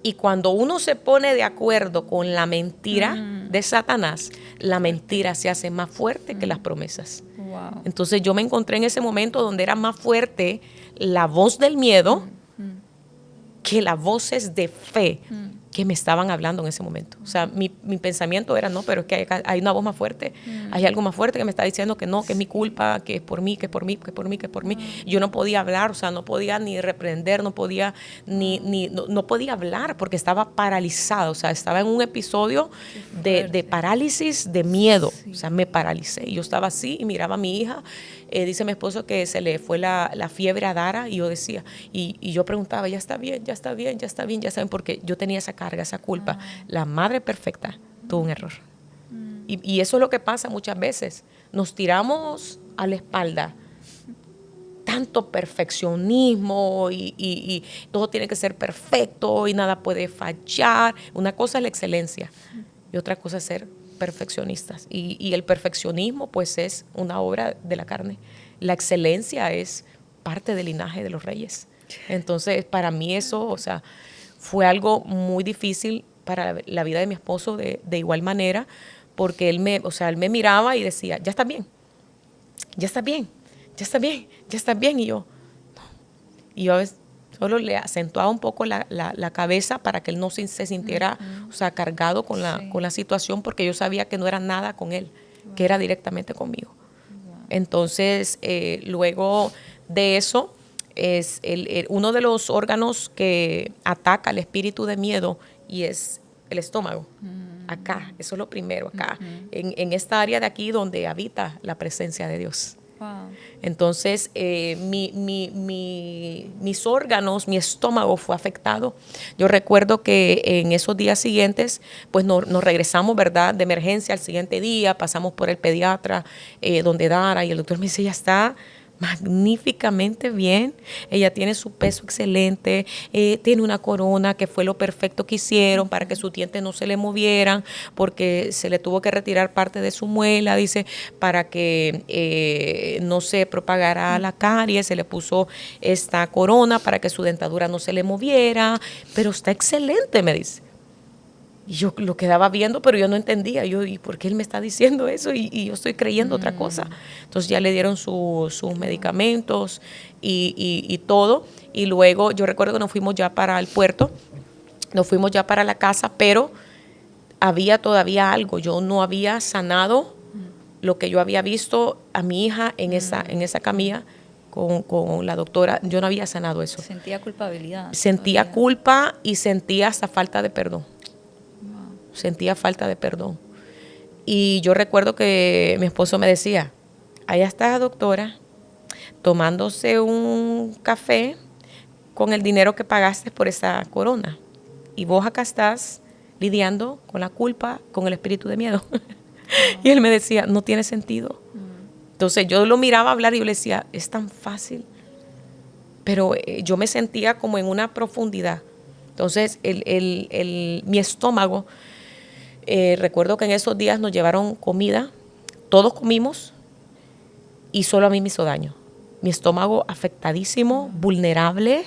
Y cuando uno se pone de acuerdo con la mentira de Satanás, la mentira se hace más fuerte que las promesas. Wow. Entonces yo me encontré en ese momento donde era más fuerte la voz del miedo que las voces de fe. que me estaban hablando en ese momento. O sea, mi pensamiento era, no, pero es que hay una voz más fuerte, hay algo más fuerte que me está diciendo que no, que es mi culpa, que es por mí, que es por mí, que es por mí, que es por mí. Yo no podía hablar, o sea, no podía ni reprender, no podía no podía hablar porque estaba paralizada, o sea, estaba en un episodio de parálisis, de miedo, o sea, me paralicé. Y yo estaba así y miraba a mi hija. Dice mi esposo que se le fue la fiebre a Dara y yo decía, y yo preguntaba, ya está bien, ya está bien, ya está bien, ya está bien, porque yo tenía esa carga, esa culpa. La madre perfecta tuvo un error. Y eso es lo que pasa muchas veces. Nos tiramos a la espalda tanto perfeccionismo y todo tiene que ser perfecto y nada puede fallar. Una cosa es la excelencia y otra cosa es ser perfeccionistas. Y el perfeccionismo pues es una obra de la carne. La excelencia es parte del linaje de los reyes. Entonces para mí eso, o sea, fue algo muy difícil para la vida de mi esposo de igual manera, porque él me miraba y decía, ya está bien, ya está bien, ya está bien, ya está bien. Y yo a veces solo le acentuaba un poco la cabeza para que él no se sintiera, o sea, cargado con la situación, porque yo sabía que no era nada con él, que era directamente conmigo. Entonces, luego de eso, es uno de los órganos que ataca el espíritu de miedo y es el estómago. Acá, eso es lo primero, acá, en esta área de aquí donde habita la presencia de Dios. Wow. Entonces, mis órganos, mi estómago fue afectado. Yo recuerdo que en esos días siguientes, pues nos regresamos, ¿verdad?, de emergencia al siguiente día, pasamos por el pediatra, donde Dara, y el doctor me dice, ya está magníficamente bien, ella tiene su peso excelente, tiene una corona que fue lo perfecto que hicieron para que sus dientes no se le movieran, porque se le tuvo que retirar parte de su muela, dice, para que no se propagara la caries, se le puso esta corona para que su dentadura no se le moviera, pero está excelente, me dice. Y yo lo quedaba viendo, pero yo no entendía. ¿Y por qué él me está diciendo eso? Y yo estoy creyendo otra cosa. Entonces ya le dieron sus medicamentos y todo. Y luego yo recuerdo que nos fuimos ya para el puerto, nos fuimos ya para la casa, pero había todavía algo. Yo no había sanado lo que yo había visto a mi hija en esa camilla con la doctora. Yo no había sanado eso. Sentía culpabilidad. Sentía culpa y sentía hasta falta de perdón. Sentía falta de perdón. Y yo recuerdo que mi esposo me decía, allá está la doctora tomándose un café con el dinero que pagaste por esa corona. Y vos acá estás lidiando con la culpa, con el espíritu de miedo. Y él me decía, no tiene sentido. Entonces yo lo miraba hablar y yo le decía, es tan fácil. Pero yo me sentía como en una profundidad. Entonces mi estómago... recuerdo que en esos días nos llevaron comida, todos comimos y solo a mí me hizo daño. Mi estómago afectadísimo, vulnerable,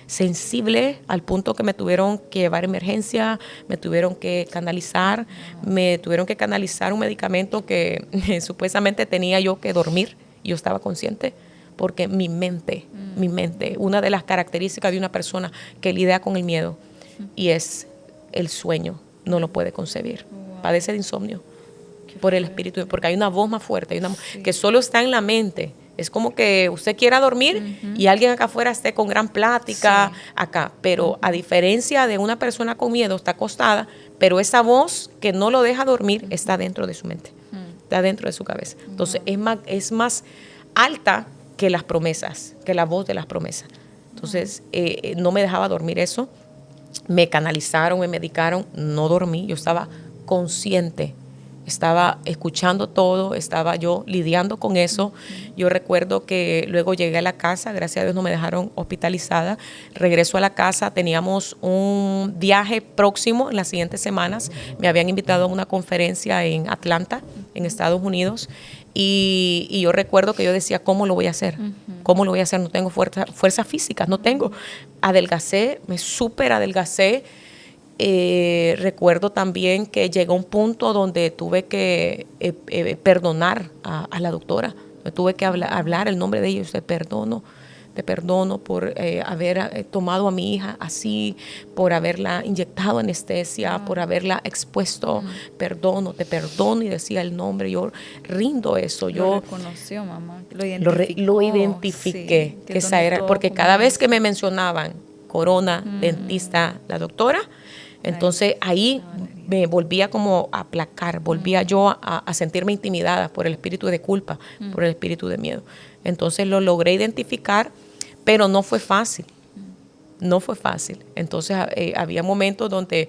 sensible, al punto que me tuvieron que llevar a emergencia, me tuvieron que canalizar un medicamento que supuestamente tenía yo que dormir. Yo estaba consciente porque mi mente, una de las características de una persona que lidia con el miedo y es el sueño. No lo puede concebir. Wow. Padece de insomnio por el espíritu, porque hay una voz más fuerte, que solo está en la mente. Es como que usted quiera dormir y alguien acá afuera esté con gran plática acá, pero a diferencia de una persona con miedo, está acostada, pero esa voz que no lo deja dormir está dentro de su mente, está dentro de su cabeza. Entonces es más alta que las promesas, que la voz de las promesas. Entonces no me dejaba dormir eso. Me canalizaron, me medicaron, no dormí, yo estaba consciente, estaba escuchando todo, estaba yo lidiando con eso. Yo recuerdo que luego llegué a la casa, gracias a Dios no me dejaron hospitalizada, regreso a la casa, teníamos un viaje próximo en las siguientes semanas, me habían invitado a una conferencia en Atlanta, en Estados Unidos, y yo recuerdo que yo decía, ¿cómo lo voy a hacer? ¿Cómo lo voy a hacer? No tengo fuerza física, no tengo. Adelgacé, me súper adelgacé. Recuerdo también que llegó un punto donde tuve que perdonar a la doctora. Me tuve que hablar el nombre de ella y usted perdono. te perdono por haber tomado a mi hija así, por haberla inyectado anestesia, por haberla expuesto, te perdono, y decía el nombre, yo rindo eso. Lo reconoció, mamá, lo identifiqué, sí, que esa era, porque cada vez que me mencionaban Corona, dentista, la doctora, entonces ahí me volvía como a aplacar, volvía yo a sentirme intimidada por el espíritu de culpa, por el espíritu de miedo. Entonces lo logré identificar, pero no fue fácil, no fue fácil. Entonces había momentos donde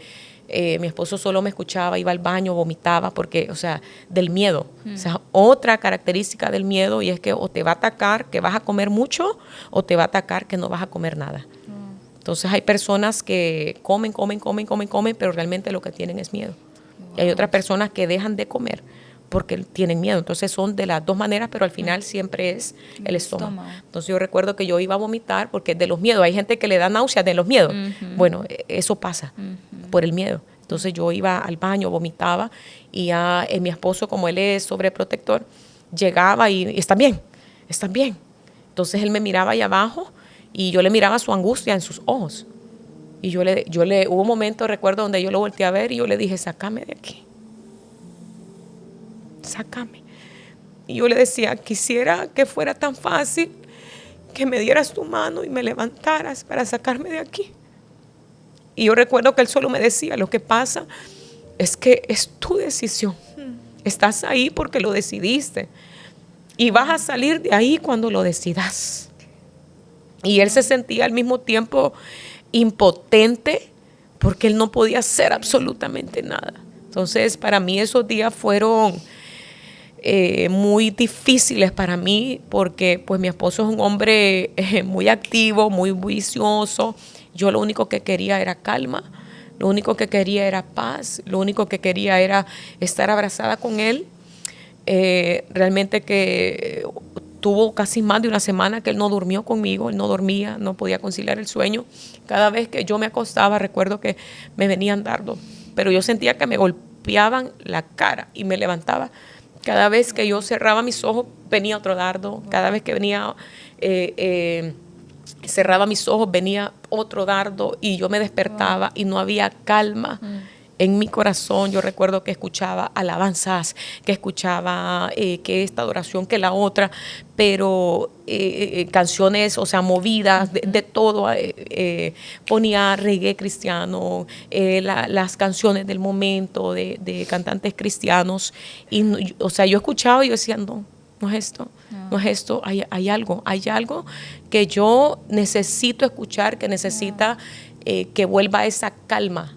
mi esposo solo me escuchaba, iba al baño, vomitaba, porque, o sea, del miedo. O sea, otra característica del miedo, y es que o te va a atacar que vas a comer mucho, o te va a atacar que no vas a comer nada. Entonces hay personas que comen, pero realmente lo que tienen es miedo. Y hay otras personas que dejan de comer porque tienen miedo. Entonces son de las dos maneras, pero al final siempre es el estómago. Entonces yo recuerdo que yo iba a vomitar porque de los miedos, hay gente que le da náuseas de los miedos. Bueno, eso pasa por el miedo. Entonces yo iba al baño, vomitaba, y ya mi esposo, como él es sobreprotector, llegaba y están bien. Entonces él me miraba ahí abajo, y yo le miraba su angustia en sus ojos. Y hubo un momento, recuerdo, donde yo lo volteé a ver y yo le dije, sácame de aquí. Sácame. Y yo le decía, quisiera que fuera tan fácil que me dieras tu mano y me levantaras para sacarme de aquí. Y yo recuerdo que él solo me decía, lo que pasa es que es tu decisión. Estás ahí porque lo decidiste. Y vas a salir de ahí cuando lo decidas. Y él se sentía al mismo tiempo impotente porque él no podía hacer absolutamente nada. Entonces, para mí esos días fueron muy difíciles para mí, porque pues mi esposo es un hombre muy activo, muy vicioso. Yo lo único que quería era calma, lo único que quería era paz, lo único que quería era estar abrazada con él. Realmente que tuvo casi más de una semana que él no durmió conmigo, él no dormía, no podía conciliar el sueño. Cada vez que yo me acostaba, recuerdo que me venían dardos, pero yo sentía que me golpeaban la cara y me levantaba. Cada vez que yo cerraba mis ojos, venía otro dardo. Cada vez que venía, cerraba mis ojos, venía otro dardo, y yo me despertaba y no había calma en mi corazón. Yo recuerdo que escuchaba alabanzas, que escuchaba que esta adoración, que la otra, pero canciones, o sea, movidas, de todo. Ponía reggae cristiano, las canciones del momento de cantantes cristianos. Y, o sea, yo escuchaba y yo decía, no es esto, no es esto, hay algo que yo necesito escuchar, que necesita que vuelva esa calma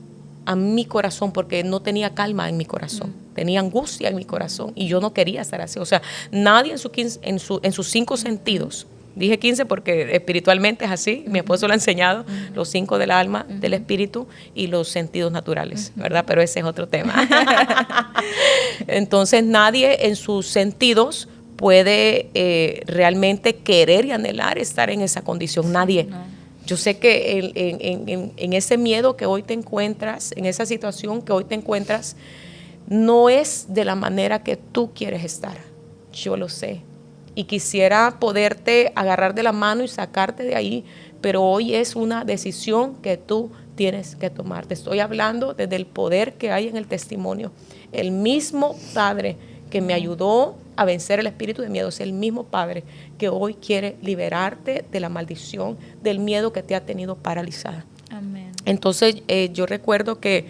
a mi corazón, porque no tenía calma en mi corazón, tenía angustia en mi corazón, y yo no quería estar así. O sea, nadie en sus 5 sentidos, dije 15 porque espiritualmente es así, mi esposo lo ha enseñado, los 5 del alma, del espíritu y los sentidos naturales, ¿verdad? Pero ese es otro tema. Entonces nadie en sus sentidos puede realmente querer y anhelar estar en esa condición, nadie. No. Yo sé que en ese miedo que hoy te encuentras, en esa situación que hoy te encuentras, no es de la manera que tú quieres estar. Yo lo sé. Y quisiera poderte agarrar de la mano y sacarte de ahí, pero hoy es una decisión que tú tienes que tomar. Te estoy hablando desde el poder que hay en el testimonio. El mismo Padre que me ayudó a vencer el espíritu de miedo es el mismo Padre que hoy quiere liberarte de la maldición, del miedo que te ha tenido paralizada. Amén. Entonces yo recuerdo que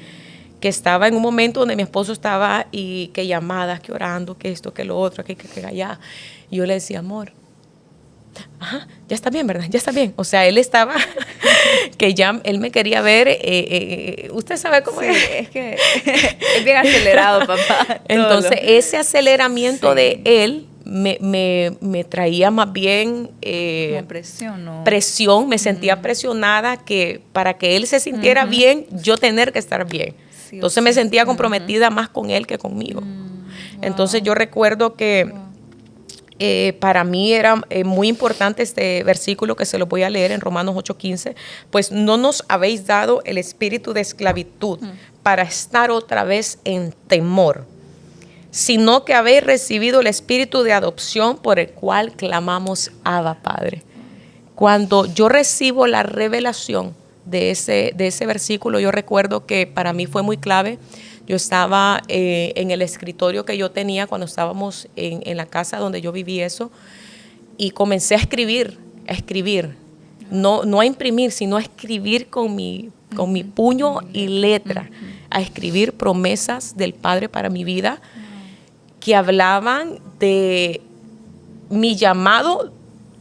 estaba en un momento donde mi esposo estaba, y que llamadas, que orando, que esto, que lo otro, que allá. Y yo le decía, amor, ya está bien, ¿verdad? Ya está bien. O sea, él estaba, que ya él me quería ver. Usted sabe cómo es que es bien acelerado, papá. Entonces, ese aceleramiento de él me traía más bien presión, ¿no? Presión. Me sentía presionada, que para que él se sintiera bien, yo tener que estar bien. Sí, entonces me sentía comprometida más con él que conmigo. Entonces yo recuerdo que para mí era muy importante este versículo, que se lo voy a leer en Romanos 8:15. Pues no nos habéis dado el espíritu de esclavitud para estar otra vez en temor, sino que habéis recibido el espíritu de adopción, por el cual clamamos, Abba, Padre. Cuando yo recibo la revelación de ese versículo, yo recuerdo que para mí fue muy clave. Yo estaba en el escritorio que yo tenía cuando estábamos en la casa donde yo viví eso, y comencé a escribir, no a imprimir, sino a escribir con mi puño y letra, a escribir promesas del Padre para mi vida, que hablaban de mi llamado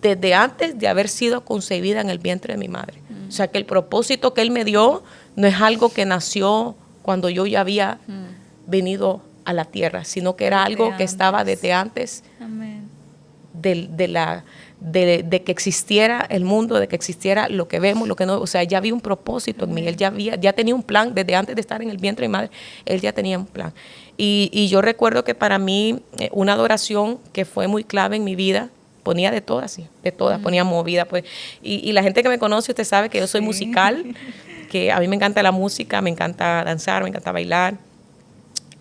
desde antes de haber sido concebida en el vientre de mi madre. O sea, que el propósito que Él me dio no es algo que nació cuando yo ya había venido a la tierra, sino que era algo que estaba desde antes. Amén. De que existiera el mundo, de que existiera lo que vemos, lo que no. O sea, ya había un propósito en mí. Él ya tenía un plan desde antes de estar en el vientre de mi madre. Él ya tenía un plan. Y yo recuerdo que para mí una adoración que fue muy clave en mi vida, ponía de todas, sí, de todas, ponía movida, pues. Y la gente que me conoce, usted sabe que yo soy musical, que a mí me encanta la música, me encanta danzar, me encanta bailar.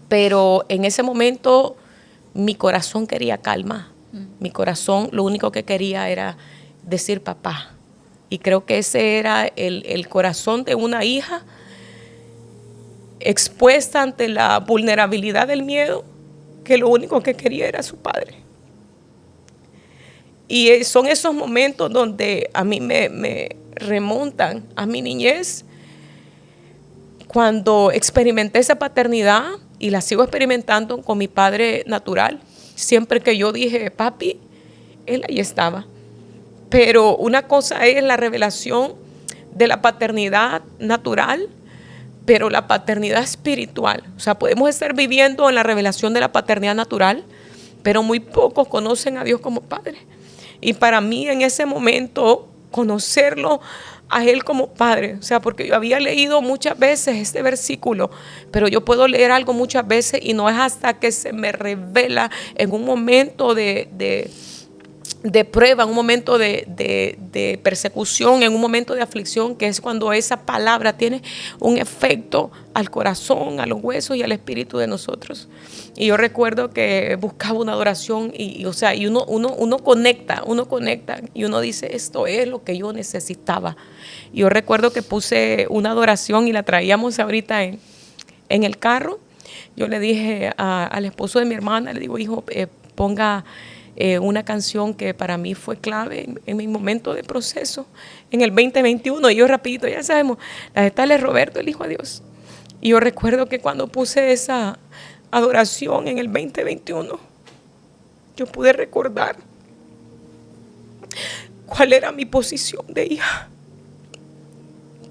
Pero en ese momento mi corazón quería calma. Mi corazón lo único que quería era decir papá. Y creo que ese era el corazón de una hija expuesta ante la vulnerabilidad del miedo, que lo único que quería era su padre. Y son esos momentos donde a mí me remontan a mi niñez, cuando experimenté esa paternidad y la sigo experimentando con mi padre natural. Siempre que yo dije, papi, él ahí estaba. Pero una cosa es la revelación de la paternidad natural, pero la paternidad espiritual. O sea, podemos estar viviendo en la revelación de la paternidad natural, pero muy pocos conocen a Dios como Padre. Y para mí en ese momento, conocerlo a Él como Padre, o sea, porque yo había leído muchas veces este versículo, pero yo puedo leer algo muchas veces y no es hasta que se me revela en un momento de prueba, en un momento de persecución, en un momento de aflicción, que es cuando esa palabra tiene un efecto al corazón, a los huesos y al espíritu de nosotros. Y yo recuerdo que buscaba una adoración y uno conecta y uno dice, esto es lo que yo necesitaba. Y yo recuerdo que puse una adoración y la traíamos ahorita en el carro. Yo le dije al esposo de mi hermana, le digo, hijo, ponga una canción que para mí fue clave en mi momento de proceso en el 2021. Y yo rapidito, ya sabemos, la de tal es Roberto, el Hijo de Dios. Y yo recuerdo que cuando puse esa adoración en el 2021, yo pude recordar cuál era mi posición de hija,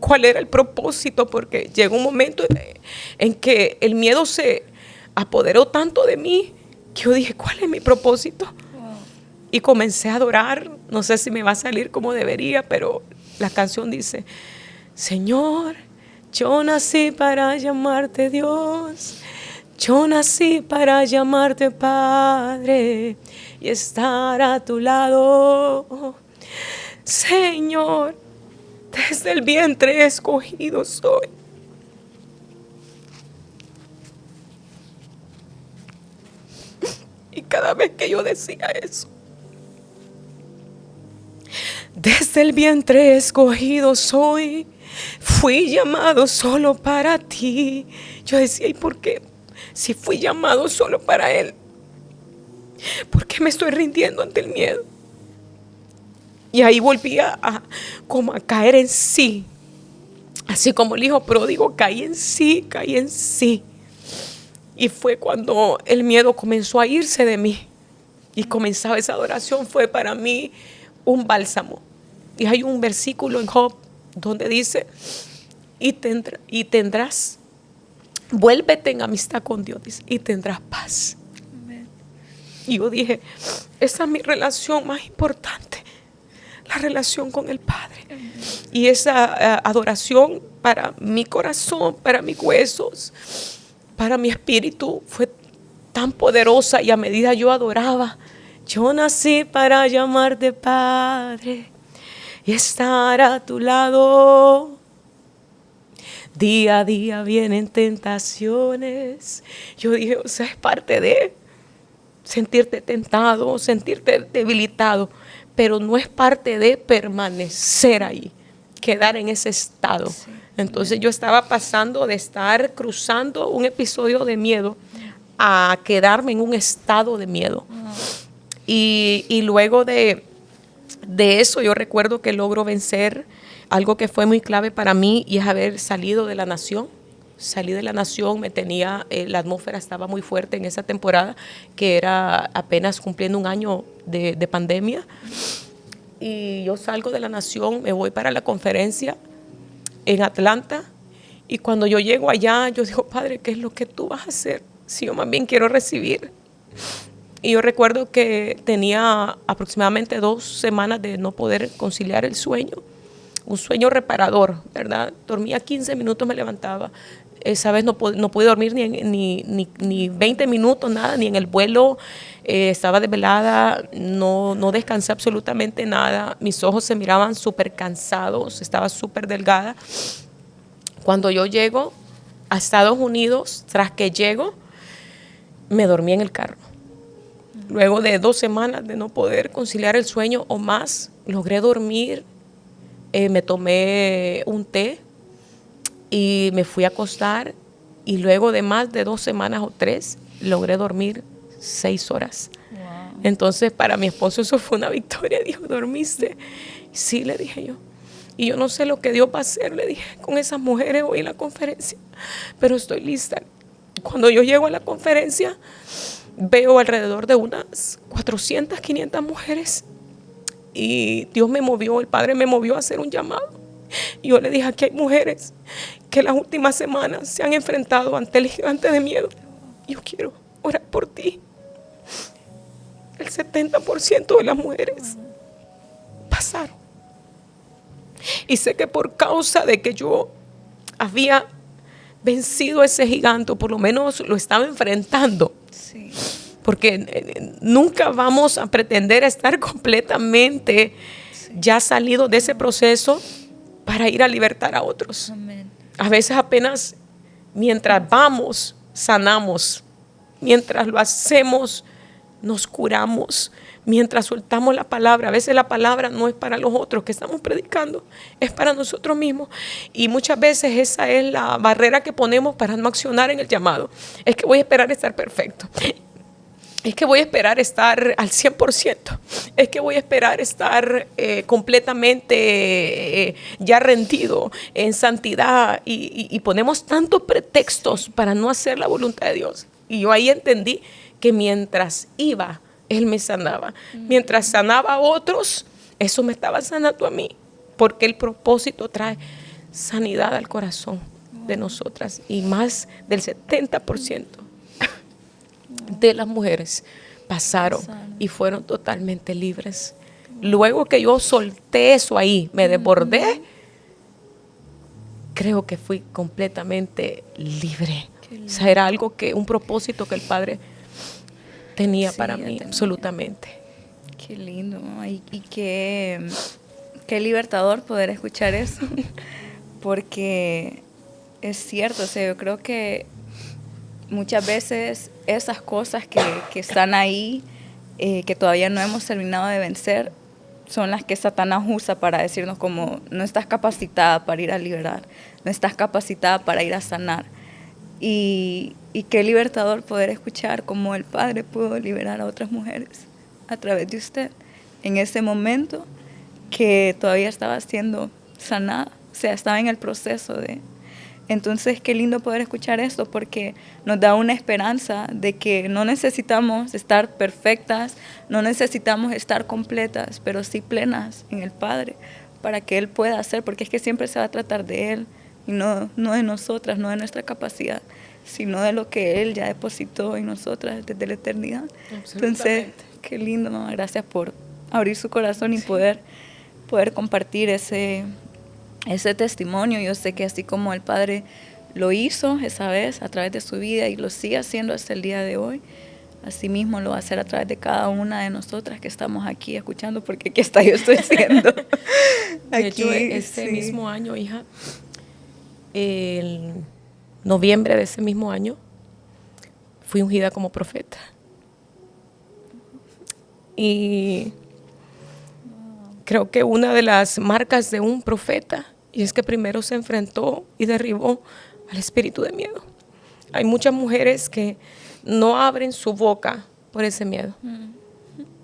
cuál era el propósito, porque llegó un momento en que el miedo se apoderó tanto de mí que yo dije, ¿cuál es mi propósito? Y comencé a adorar. No sé si me va a salir como debería, pero la canción dice, Señor, yo nací para llamarte Dios, yo nací para llamarte Padre y estar a tu lado. Señor, desde el vientre escogido soy. Y cada vez que yo decía eso, desde el vientre escogido soy, fui llamado solo para ti. Yo decía, ¿y por qué? Si fui llamado solo para Él, ¿por qué me estoy rindiendo ante el miedo? Y ahí volví a caer en sí. Así como el hijo pródigo, caí en sí. Y fue cuando el miedo comenzó a irse de mí. Y comenzaba esa adoración, fue para mí un bálsamo. Y hay un versículo en Job donde dice, y tendrás, vuélvete en amistad con Dios, dice, y tendrás paz. Amen. Y yo dije, esa es mi relación más importante, la relación con el Padre. Amen. Y esa adoración para mi corazón, para mis huesos, para mi espíritu, fue tan poderosa. Y a medida yo adoraba, yo nací para llamarte Padre y estar a tu lado. Día a día vienen tentaciones. Yo dije, o sea, es parte de. sentirte tentado, sentirte debilitado, pero no es parte de permanecer ahí, quedar en ese estado. Sí. Entonces yo estaba pasando de estar cruzando un episodio de miedo a quedarme en un estado de miedo. Y luego de eso yo recuerdo que logro vencer algo que fue muy clave para mí, y es haber salido de la nación. Salí de la nación, la atmósfera estaba muy fuerte en esa temporada, que era apenas cumpliendo un año de pandemia. Y yo salgo de la nación, me voy para la conferencia en Atlanta, y cuando yo llego allá, yo digo, Padre, ¿qué es lo que tú vas a hacer? Si yo más bien quiero recibir. Y yo recuerdo que tenía aproximadamente 2 semanas de no poder conciliar el sueño, un sueño reparador, ¿verdad? Dormía 15 minutos, me levantaba. Esa vez no pude dormir ni 20 minutos, nada, ni en el vuelo. Estaba desvelada, no descansé absolutamente nada. Mis ojos se miraban súper cansados, estaba súper delgada. Cuando yo llego a Estados Unidos, tras que llego, me dormí en el carro. Luego de 2 semanas de no poder conciliar el sueño o más, logré dormir. Me tomé un té y me fui a acostar, y luego de más de 2 semanas o 3, logré dormir 6 horas. Wow. Entonces para mi esposo eso fue una victoria. Dijo, ¿dormiste? Sí, le dije yo. Y yo no sé lo que Dios va a hacer, le dije, con esas mujeres hoy en la conferencia, pero estoy lista. Cuando yo llego a la conferencia, veo alrededor de unas 400, 500 mujeres, y Dios me movió, el Padre me movió a hacer un llamado. Y yo le dije, aquí hay mujeres que las últimas semanas se han enfrentado ante el gigante de miedo. Yo quiero orar por ti. El 70% de las mujeres pasaron. Y sé que por causa de que yo había vencido a ese gigante, o por lo menos lo estaba enfrentando. Sí. Porque nunca vamos a pretender estar completamente ya salidos de ese proceso para ir a libertar a otros. Amén. A veces apenas mientras vamos, sanamos. Mientras lo hacemos, nos curamos. Mientras soltamos la palabra, a veces la palabra no es para los otros que estamos predicando, es para nosotros mismos. Y muchas veces esa es la barrera que ponemos para no accionar en el llamado. Es que voy a esperar estar perfecto. Es que voy a esperar estar al 100%. Es que voy a esperar estar completamente ya rendido en santidad. Y ponemos tantos pretextos para no hacer la voluntad de Dios. Y yo ahí entendí que mientras iba, Él me sanaba. Mientras sanaba a otros, eso me estaba sanando a mí. Porque el propósito trae sanidad al corazón de nosotras. Y más del 70% de las mujeres pasaron y fueron totalmente libres. Luego que yo solté eso ahí, me desbordé, creo que fui completamente libre. O sea, era algo un propósito que el Padre tenía para mí, absolutamente. Qué lindo, y qué libertador poder escuchar eso, porque es cierto, o sea, yo creo que muchas veces esas cosas que están ahí, que todavía no hemos terminado de vencer, son las que Satanás usa para decirnos como, no estás capacitada para ir a liberar, no estás capacitada para ir a sanar. Y qué libertador poder escuchar cómo el Padre pudo liberar a otras mujeres a través de usted en ese momento que todavía estaba siendo sanada, o sea, estaba en el proceso de... Entonces, qué lindo poder escuchar esto, porque nos da una esperanza de que no necesitamos estar perfectas, no necesitamos estar completas, pero sí plenas en el Padre, para que Él pueda hacer, porque es que siempre se va a tratar de Él, y no de nosotras, no de nuestra capacidad, sino de lo que Él ya depositó en nosotras desde la eternidad. Entonces, qué lindo, mamá, gracias por abrir su corazón y poder compartir ese testimonio. Yo sé que así como el Padre lo hizo esa vez a través de su vida y lo sigue haciendo hasta el día de hoy, así mismo lo va a hacer a través de cada una de nosotras que estamos aquí escuchando, porque aquí está, yo estoy siendo. De hecho, ese mismo año, hija, el noviembre de ese mismo año, fui ungida como profeta. Y creo que una de las marcas de un profeta, y es que primero se enfrentó y derribó al espíritu de miedo. Hay muchas mujeres que no abren su boca por ese miedo,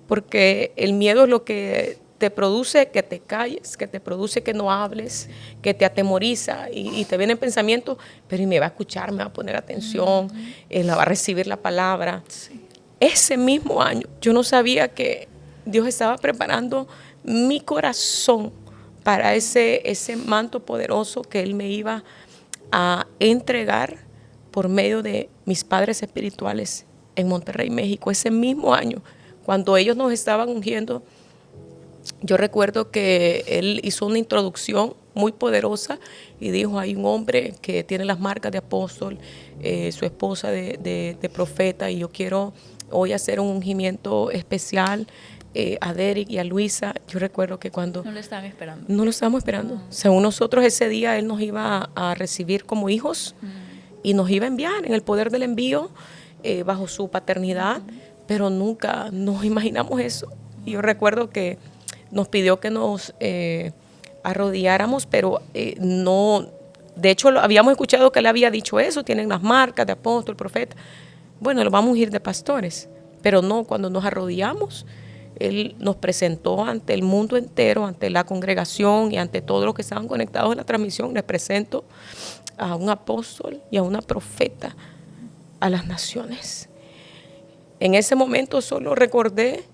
porque el miedo es lo que te produce que te calles, que te produce que no hables, que te atemoriza y te vienen pensamientos, pero y me va a escuchar, me va a poner atención, la va a recibir la palabra. Sí. Ese mismo año yo no sabía que Dios estaba preparando mi corazón para ese manto poderoso que Él me iba a entregar por medio de mis padres espirituales en Monterrey, México. Ese mismo año, cuando ellos nos estaban ungiendo, yo recuerdo que él hizo una introducción muy poderosa y dijo, hay un hombre que tiene las marcas de apóstol, su esposa de profeta, y yo quiero hoy hacer un ungimiento especial a Derek y a Luisa. Yo recuerdo que cuando... No lo estaban esperando. No lo estábamos esperando. Según nosotros, ese día él nos iba a recibir como hijos y nos iba a enviar en el poder del envío bajo su paternidad, pero nunca nos imaginamos eso. Y yo recuerdo que nos pidió que nos arrodilláramos, pero no, de hecho habíamos escuchado que él había dicho eso, tienen las marcas de apóstol, profeta. Bueno, lo vamos a ungir de pastores, pero no, cuando nos arrodillamos, él nos presentó ante el mundo entero, ante la congregación y ante todos los que estaban conectados en la transmisión. Les presento a un apóstol y a una profeta a las naciones. En ese momento solo recordé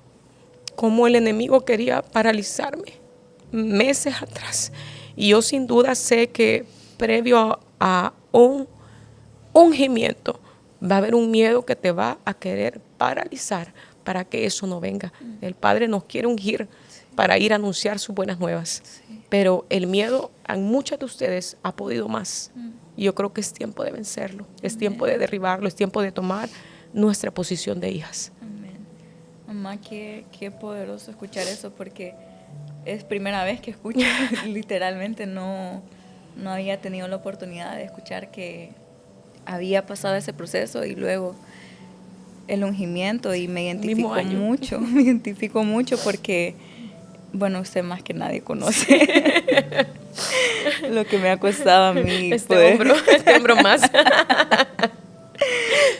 cómo el enemigo quería paralizarme meses atrás. Y yo sin duda sé que previo a un ungimiento va a haber un miedo que te va a querer paralizar para que eso no venga. El Padre nos quiere ungir para ir a anunciar sus buenas nuevas. Sí. Pero el miedo a muchas de ustedes ha podido más. Y yo creo que es tiempo de vencerlo, es tiempo de derribarlo, es tiempo de tomar nuestra posición de hijas. Mamá, qué poderoso escuchar eso, porque es primera vez que escucho. Literalmente no había tenido la oportunidad de escuchar que había pasado ese proceso y luego el ungimiento, y me identifico mucho porque, bueno, usted más que nadie conoce lo que me ha costado a mí este hombro más.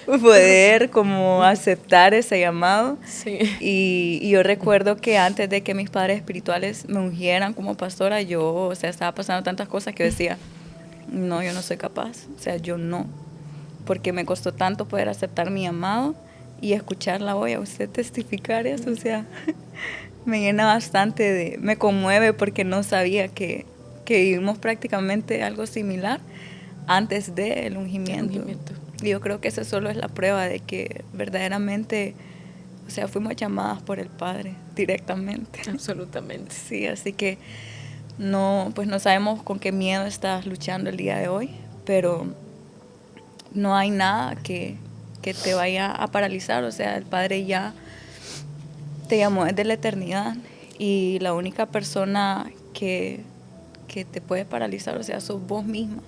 Poder como aceptar ese llamado. Sí. Y yo recuerdo que antes de que mis padres espirituales me ungieran como pastora, yo, estaba pasando tantas cosas que yo decía, no, yo no soy capaz, yo no, porque me costó tanto poder aceptar mi llamado y escuchar la voz a usted testificar eso, me llena bastante, me conmueve, porque no sabía que vivimos prácticamente algo similar antes del ungimiento. Y yo creo que eso solo es la prueba de que verdaderamente, fuimos llamadas por el Padre directamente. Absolutamente. Sí, así que no sabemos con qué miedo estás luchando el día de hoy, pero no hay nada que te vaya a paralizar. El Padre ya te llamó desde la eternidad, y la única persona que te puede paralizar, sos vos misma.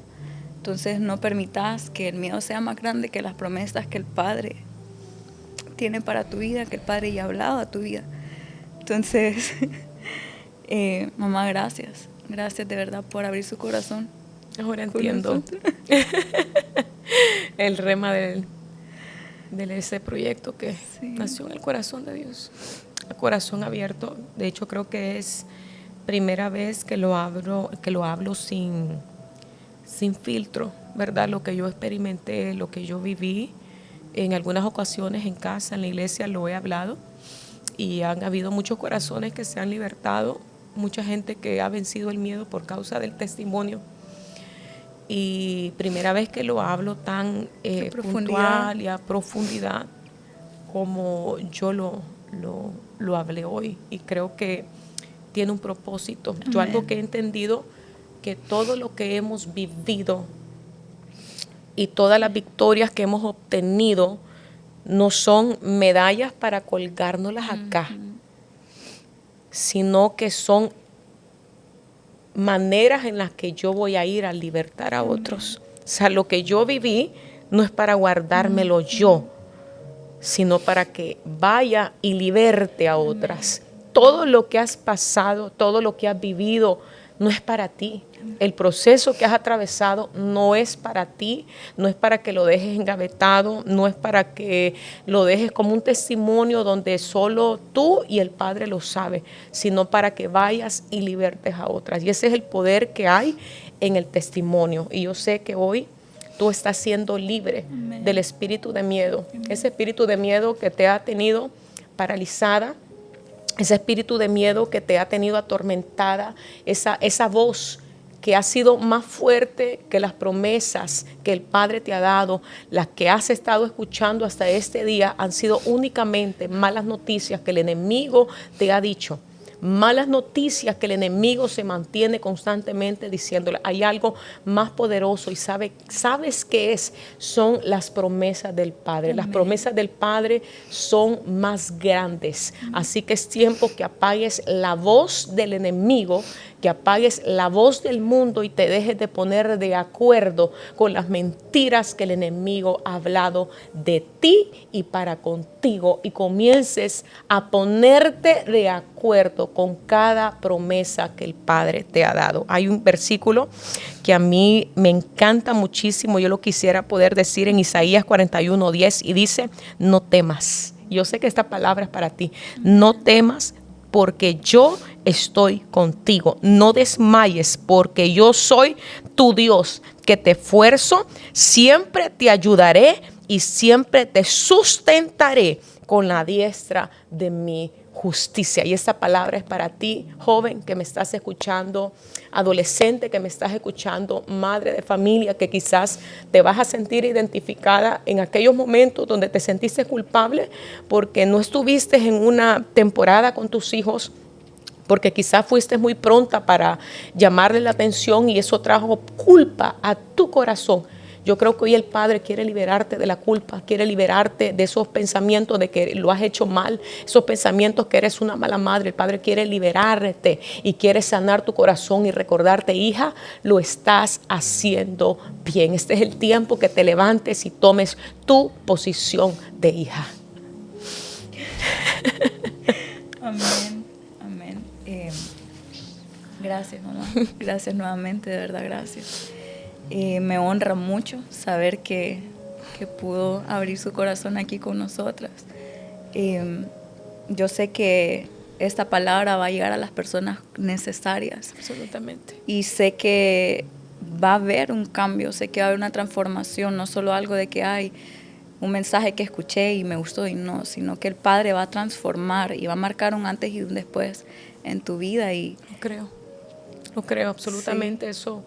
Entonces no permitas que el miedo sea más grande que las promesas que el Padre tiene para tu vida, que el Padre ya ha hablado a tu vida. Entonces, mamá, gracias. Gracias de verdad por abrir su corazón. Ahora entiendo el rema de ese proyecto que nació en el corazón de Dios. El corazón abierto. De hecho, creo que es primera vez que lo hablo sin filtro, ¿verdad? Lo que yo experimenté, lo que yo viví, en algunas ocasiones en casa, en la iglesia lo he hablado, y han habido muchos corazones que se han libertado, mucha gente que ha vencido el miedo por causa del testimonio. Y primera vez que lo hablo tan puntual y a profundidad como yo lo hablé hoy, y creo que tiene un propósito. Amén. Yo algo que he entendido, que todo lo que hemos vivido y todas las victorias que hemos obtenido no son medallas para colgárnoslas acá, sino que son maneras en las que yo voy a ir a libertar a otros. Lo que yo viví no es para guardármelo yo, sino para que vaya y liberte a otras. Todo lo que has pasado, todo lo que has vivido, no es para ti. El proceso que has atravesado no es para ti, no es para que lo dejes engavetado, no es para que lo dejes como un testimonio donde solo tú y el Padre lo sabe, sino para que vayas y libertes a otras. Y ese es el poder que hay en el testimonio. Y yo sé que hoy tú estás siendo libre del espíritu de miedo, ese espíritu de miedo que te ha tenido paralizada, ese espíritu de miedo que te ha tenido atormentada, esa voz que ha sido más fuerte que las promesas que el Padre te ha dado, las que has estado escuchando hasta este día, han sido únicamente malas noticias que el enemigo te ha dicho. Malas noticias que el enemigo se mantiene constantemente diciéndole. Hay algo más poderoso y sabes qué es. Son las promesas del Padre. Amén. Las promesas del Padre son más grandes. Así que es tiempo que apagues la voz del enemigo, que apagues la voz del mundo y te dejes de poner de acuerdo con las mentiras que el enemigo ha hablado de ti y para contigo, y comiences a ponerte de acuerdo con cada promesa que el Padre te ha dado. Hay un versículo que a mí me encanta muchísimo, yo lo quisiera poder decir en Isaías 41:10, y dice: no temas. Yo sé que esta palabra es para ti. No temas, porque yo estoy contigo. No desmayes, porque yo soy tu Dios, que te esfuerzo, siempre te ayudaré y siempre te sustentaré con la diestra de mi justicia. Y esta palabra es para ti, joven que me estás escuchando, adolescente que me estás escuchando, madre de familia que quizás te vas a sentir identificada en aquellos momentos donde te sentiste culpable porque no estuviste en una temporada con tus hijos, porque quizás fuiste muy pronta para llamarle la atención y eso trajo culpa a tu corazón. Yo creo que hoy el Padre quiere liberarte de la culpa, quiere liberarte de esos pensamientos de que lo has hecho mal, esos pensamientos que eres una mala madre. El Padre quiere liberarte y quiere sanar tu corazón y recordarte: hija, lo estás haciendo bien. Este es el tiempo que te levantes y tomes tu posición de hija. Amén, amén. Gracias, mamá. Gracias nuevamente, de verdad, gracias. Me honra mucho saber que pudo abrir su corazón aquí con nosotras. Yo sé que esta palabra va a llegar a las personas necesarias. Absolutamente. Y sé que va a haber un cambio, sé que va a haber una transformación, no solo algo de que hay un mensaje que escuché y me gustó y no, sino que el Padre va a transformar y va a marcar un antes y un después en tu vida. Y lo creo absolutamente. Sí. Eso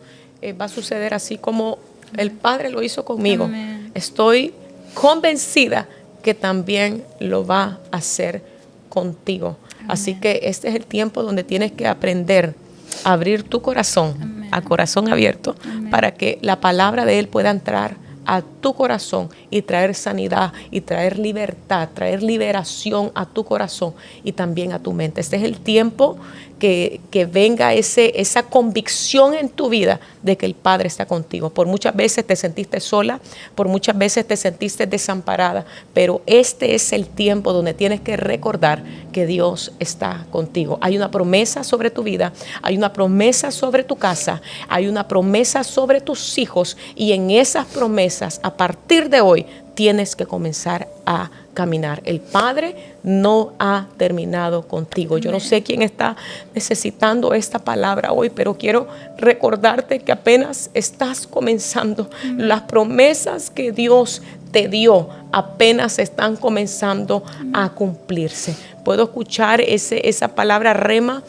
va a suceder así como el Padre lo hizo conmigo. Amén. Estoy convencida que también lo va a hacer contigo. Amén. Así que este es el tiempo donde tienes que aprender a abrir tu corazón. Amén. A corazón abierto. Amén. Para que la palabra de Él pueda entrar a tu corazón y traer sanidad y traer libertad, traer liberación a tu corazón y también a tu mente. Este es el tiempo que venga esa convicción en tu vida de que el Padre está contigo. Por muchas veces te sentiste sola, por muchas veces te sentiste desamparada, pero este es el tiempo donde tienes que recordar que Dios está contigo. Hay una promesa sobre tu vida, hay una promesa sobre tu casa, hay una promesa sobre tus hijos, y en esas promesas, a partir de hoy, tienes que comenzar a caminar. El Padre no ha terminado contigo. Yo no sé quién está necesitando esta palabra hoy, pero quiero recordarte que apenas estás comenzando. Las promesas que Dios te dio apenas están comenzando a cumplirse. Puedo escuchar esa palabra rema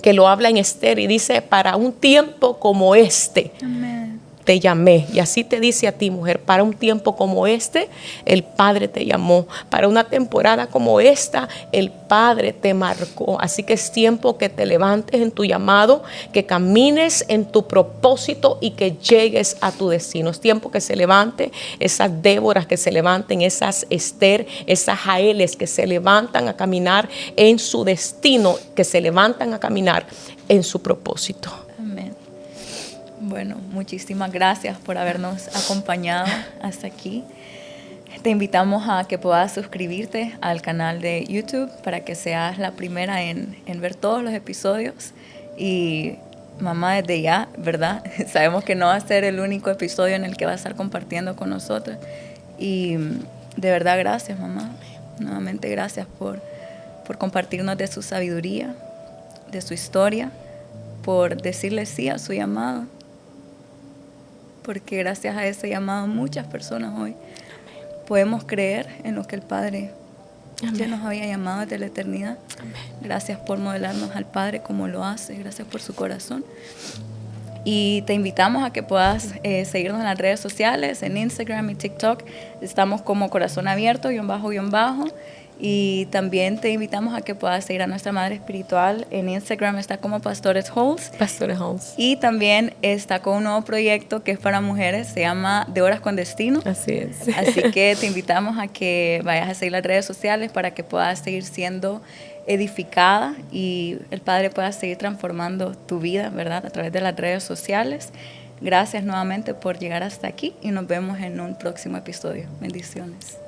que lo habla en Esther y dice: para un tiempo como este. Amén. Te llamé. Y así te dice a ti, mujer: para un tiempo como este, el Padre te llamó. Para una temporada como esta, el Padre te marcó. Así que es tiempo que te levantes en tu llamado, que camines en tu propósito y que llegues a tu destino. Es tiempo que se levante esas Déboras, que se levanten esas Esther, esas Jaeles, que se levantan a caminar en su destino, que se levantan a caminar en su propósito. Amén. Bueno, muchísimas gracias por habernos acompañado hasta aquí. Te invitamos a que puedas suscribirte al canal de YouTube para que seas la primera en ver todos los episodios. Y mamá, desde ya, ¿verdad? Sabemos que no va a ser el único episodio en el que va a estar compartiendo con nosotras. Y de verdad, gracias, mamá. Nuevamente, gracias por compartirnos de su sabiduría, de su historia, por decirle sí a su llamado. Porque gracias a ese llamado muchas personas hoy podemos creer en lo que el Padre ya nos había llamado desde la eternidad. Amén. Gracias por modelarnos al Padre como lo hace. Gracias por su corazón. Y te invitamos a que puedas seguirnos en las redes sociales, en Instagram y TikTok. Estamos como Corazón Abierto, _. Y también te invitamos a que puedas seguir a nuestra madre espiritual. En Instagram está como Pastores Halls. Pastores Halls. Y también está con un nuevo proyecto que es para mujeres, se llama De Horas con Destino. Así es. Así que te invitamos a que vayas a seguir las redes sociales para que puedas seguir siendo edificada y el Padre pueda seguir transformando tu vida, ¿verdad? A través de las redes sociales. Gracias nuevamente por llegar hasta aquí y nos vemos en un próximo episodio. Bendiciones.